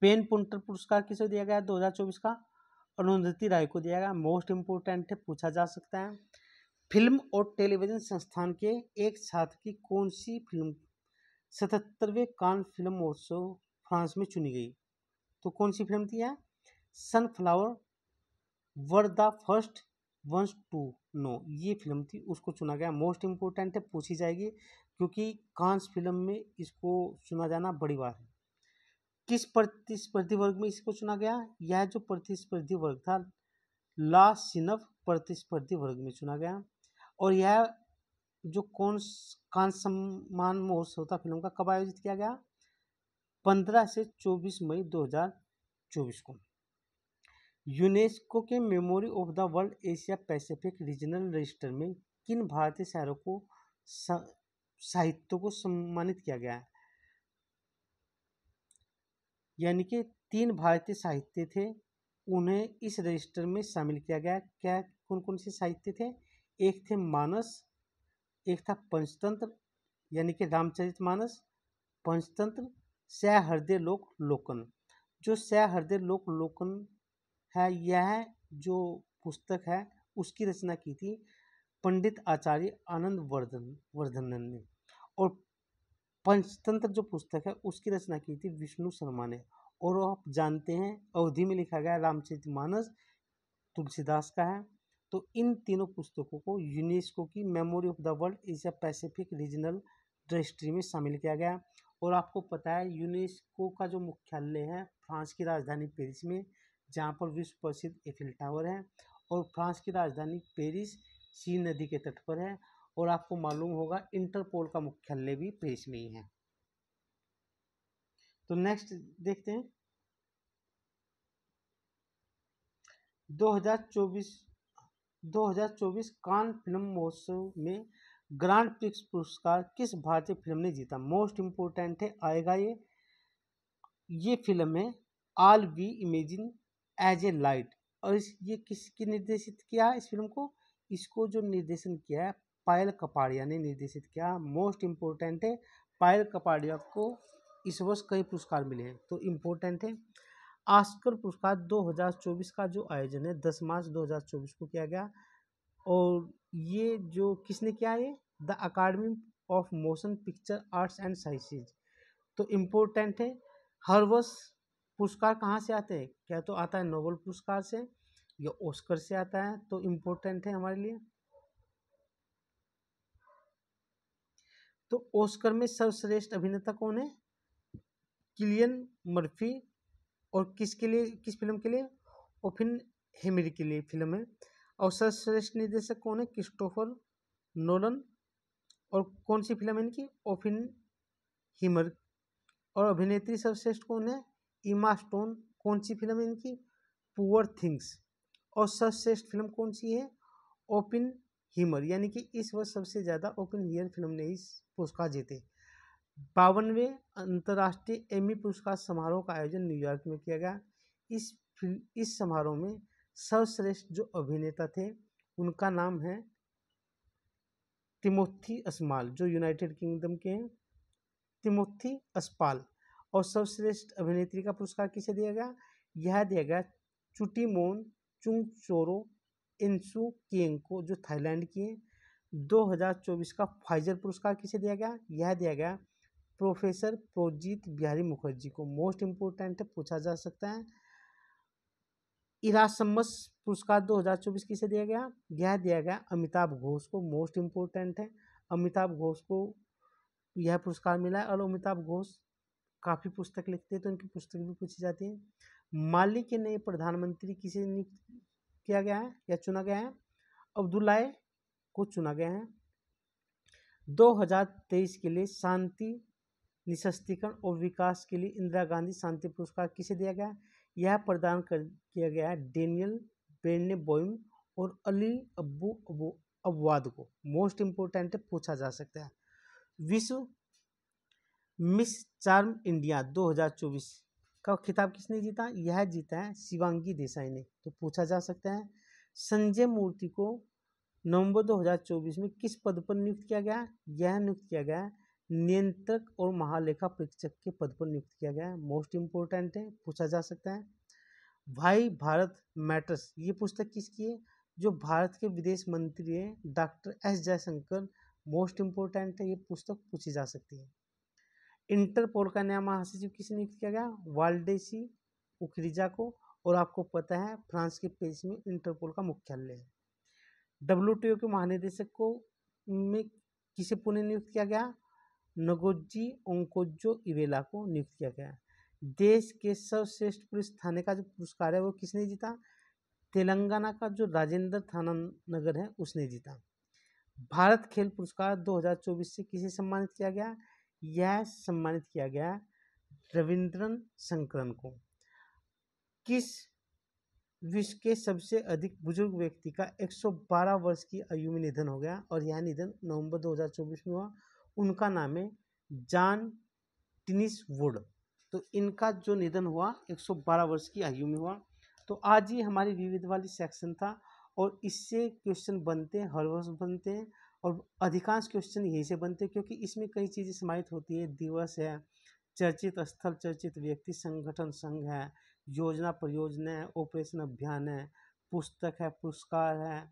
S1: पेन पुंटर पुरस्कार किसे दिया गया? 2024 का अरुंधति राय को दिया गया। मोस्ट इंपोर्टेंट है, पूछा जा सकता है। फिल्म और टेलीविजन संस्थान के एक छात्र की कौन सी फिल्म 77वें कान फिल्म महोत्सव फ्रांस में चुनी गई? तो कौन सी फिल्म थी? Sunflower were the first ones to know, ये फिल्म थी, उसको चुना गया। मोस्ट इंपोर्टेंट है, पूछी जाएगी क्योंकि कांस फिल्म में इसको चुना जाना बड़ी बात है। किस प्रतिस्पर्धी वर्ग में इसको चुना गया? यह जो प्रतिस्पर्धी वर्ग था ला सिनफ प्रतिस्पर्धी वर्ग में चुना गया। और यह जो कांस सम्मान महोत्सव था फिल्म का कब आयोजित किया गया? 15 से 24 मई 2024 को। यूनेस्को के memory of the world Asia Pacific regional register में किन भारतीय शहरों को साहित्य को सम्मानित किया गया है? यानी कि 3 भारतीय साहित्य थे, उन्हें इस रजिस्टर में शामिल किया गया। क्या कौन कौन से साहित्य थे? एक थे मानस, एक था पंचतंत्र यानी कि रामचरितमानस, पंचतंत्र, सह्रदय लोक लोकन। जो सह्रदय लोक लोकन है, यह जो पुस्तक है उसकी रचना की थी पंडित आचार्य आनंद वर्धनन ने, और पंचतंत्र जो पुस्तक है उसकी रचना की थी विष्णु शर्मा ने। और आप जानते हैं अवधि में लिखा गया रामचरितमानस तुलसीदास का है। तो इन तीनों पुस्तकों को यूनेस्को की memory of the world Asia Pacific regional registry में शामिल किया गया। और आपको पता है यूनेस्को का जो मुख्यालय है फ्रांस की राजधानी पेरिस में, जहाँ पर विश्व प्रसिद्ध एफिल टावर है। और फ्रांस की राजधानी पेरिस सीन नदी के तट पर है। और आपको मालूम होगा इंटरपोल का मुख्यालय भी पेरिस में ही है। तो नेक्स्ट देखते हैं 2024 कान फिल्म महोत्सव में ग्रांड प्रिक्स पुरस्कार किस भारतीय फिल्म ने जीता? मोस्ट इम्पोर्टेंट है, आएगा ये फिल्म है all we imagine as a light. और ये किसकी निर्देशित किया है? इस फिल्म को, इसको जो निर्देशन किया है पायल कपाड़िया ने निर्देशित किया। मोस्ट इम्पोर्टेंट है, पायल कपाड़िया को इस वर्ष कई पुरस्कार मिले हैं, तो इम्पोर्टेंट है। ऑस्कर पुरस्कार 2024 का जो आयोजन है 10 मार्च 2024 को किया गया। और ये जो किसने किया है? The academy of motion picture arts and sciences. तो इम्पोर्टेंट है, हर वर्ष पुरस्कार कहाँ से आते हैं? क्या तो आता है नोबेल पुरस्कार से या ऑस्कर से आता है, तो इम्पोर्टेंट है हमारे लिए। तो ऑस्कर में सर्वश्रेष्ठ अभिनेता कौन है? Cillian Murphy. और किसके लिए, किस फिल्म के लिए? ओपेनहेमर के लिए फिल्म है। और सर्वश्रेष्ठ निर्देशक कौन है? Christopher Nolan. और कौन सी फिल्म है इनकी? ओपेनहेमर। और अभिनेत्री सर्वश्रेष्ठ कौन है? इमा स्टोन। कौन सी फिल्म है इनकी? Poor things. और सर्वश्रेष्ठ फिल्म कौन सी है? ओपेनहेमर। यानी कि इस वर्ष सबसे ज़्यादा ओपेनहेमर फिल्म ने इस पुरस्कार जीते। 52वें अंतर्राष्ट्रीय एमी पुरस्कार समारोह का आयोजन न्यूयॉर्क में किया गया। इस समारोह में सर्वश्रेष्ठ जो अभिनेता थे उनका नाम है तिमोथी अस्माल, जो यूनाइटेड किंगडम के हैं, तिमोथी अस्पाल। और सर्वश्रेष्ठ अभिनेत्री का पुरस्कार किसे दिया गया? यह दिया गया चुटिमोन चुंगचोरो इंसु किएंग को, जो थाईलैंड की हैं। 2024 का फाइजर पुरस्कार किसे दिया गया? यह दिया गया प्रोफेसर प्रोजीत बिहारी मुखर्जी को। मोस्ट इम्पोर्टेंट है, पूछा जा सकता है। इरासमस पुरस्कार 2024 किसे दिया गया? यह दिया गया अमिताभ घोष को। मोस्ट इम्पोर्टेंट है, अमिताभ घोष को यह पुरस्कार मिला है। और अमिताभ घोष काफ़ी पुस्तक लिखते हैं तो उनकी पुस्तक भी पूछी जाती है। माली के नए प्रधानमंत्री किसे नियुक्त किया गया है या चुना गया है? अब्दुल्लाह को चुना गया है। 2023 के लिए शांति, निःशस्त्रीकरण और विकास के लिए इंदिरा गांधी शांति पुरस्कार किसे दिया गया? यह प्रदान किया गया है डेनियल बेर्नेबोइम और अली अब्बू अबवाद को। मोस्ट इम्पोर्टेंट है, पूछा जा सकता है। विश्व मिस चार्म इंडिया 2024 का खिताब किसने जीता? यह जीता है शिवांगी देसाई ने, तो पूछा जा सकता है। संजय मूर्ति को नवंबर 2024 में किस पद पर नियुक्त किया गया? यह नियुक्त किया गया नियंत्रक और महालेखा परीक्षक के पद पर नियुक्त किया गया है। मोस्ट इम्पोर्टेंट है, पूछा जा सकता है। भाई भारत मैटर्स, ये पुस्तक किसकी है? जो भारत के विदेश मंत्री हैं doctor S Jaishankar. Most important है, ये पुस्तक पूछी जा सकती है। इंटरपोल का नया महासचिव किसे नियुक्त किया गया? वाल्डेसी उखरिजा को। और आपको पता है फ्रांस के पेरिस में इंटरपोल का मुख्यालय है। WTO के महानिदेशक को में किसे पुनः नियुक्त किया गया? नगोजी ओंकोजो इवेला को नियुक्त किया गया। देश के सर्वश्रेष्ठ पुलिस थाने का जो पुरस्कार है वो किसने जीता? तेलंगाना का जो राजेंद्र थाना नगर है उसने जीता। भारत खेल पुरस्कार 2024 से किसे सम्मानित किया गया? यह सम्मानित किया गया रविंद्रन शंकरन को। किस विश्व के सबसे अधिक बुजुर्ग व्यक्ति का 112 वर्ष की आयु में निधन हो गया और यह निधन नवंबर 2024 में हुआ। उनका नाम है जॉन टिनिस वुड। तो इनका जो निधन हुआ 112 वर्ष की आयु में हुआ। तो आज ये हमारी विविध वाली सेक्शन था और इससे क्वेश्चन बनते हैं, हर वर्ष बनते हैं और अधिकांश क्वेश्चन यहीं से बनते हैं क्योंकि इसमें कई चीज़ें समाहित होती है। दिवस है, चर्चित स्थल, चर्चित व्यक्ति, संगठन, संघ है, योजना, परियोजना है, ऑपरेशन, अभियान है, पुस्तक है, पुरस्कार है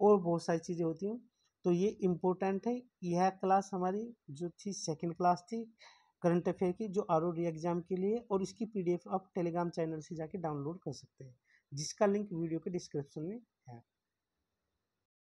S1: और बहुत सारी चीज़ें होती हैं। तो ये इम्पोर्टेंट है। यह क्लास हमारी जो थी सेकंड क्लास थी करंट अफेयर की, जो आरओडी एग्जाम के लिए, और इसकी पीडीएफ आप टेलीग्राम चैनल से जाके डाउनलोड कर सकते हैं जिसका लिंक वीडियो के डिस्क्रिप्शन में है।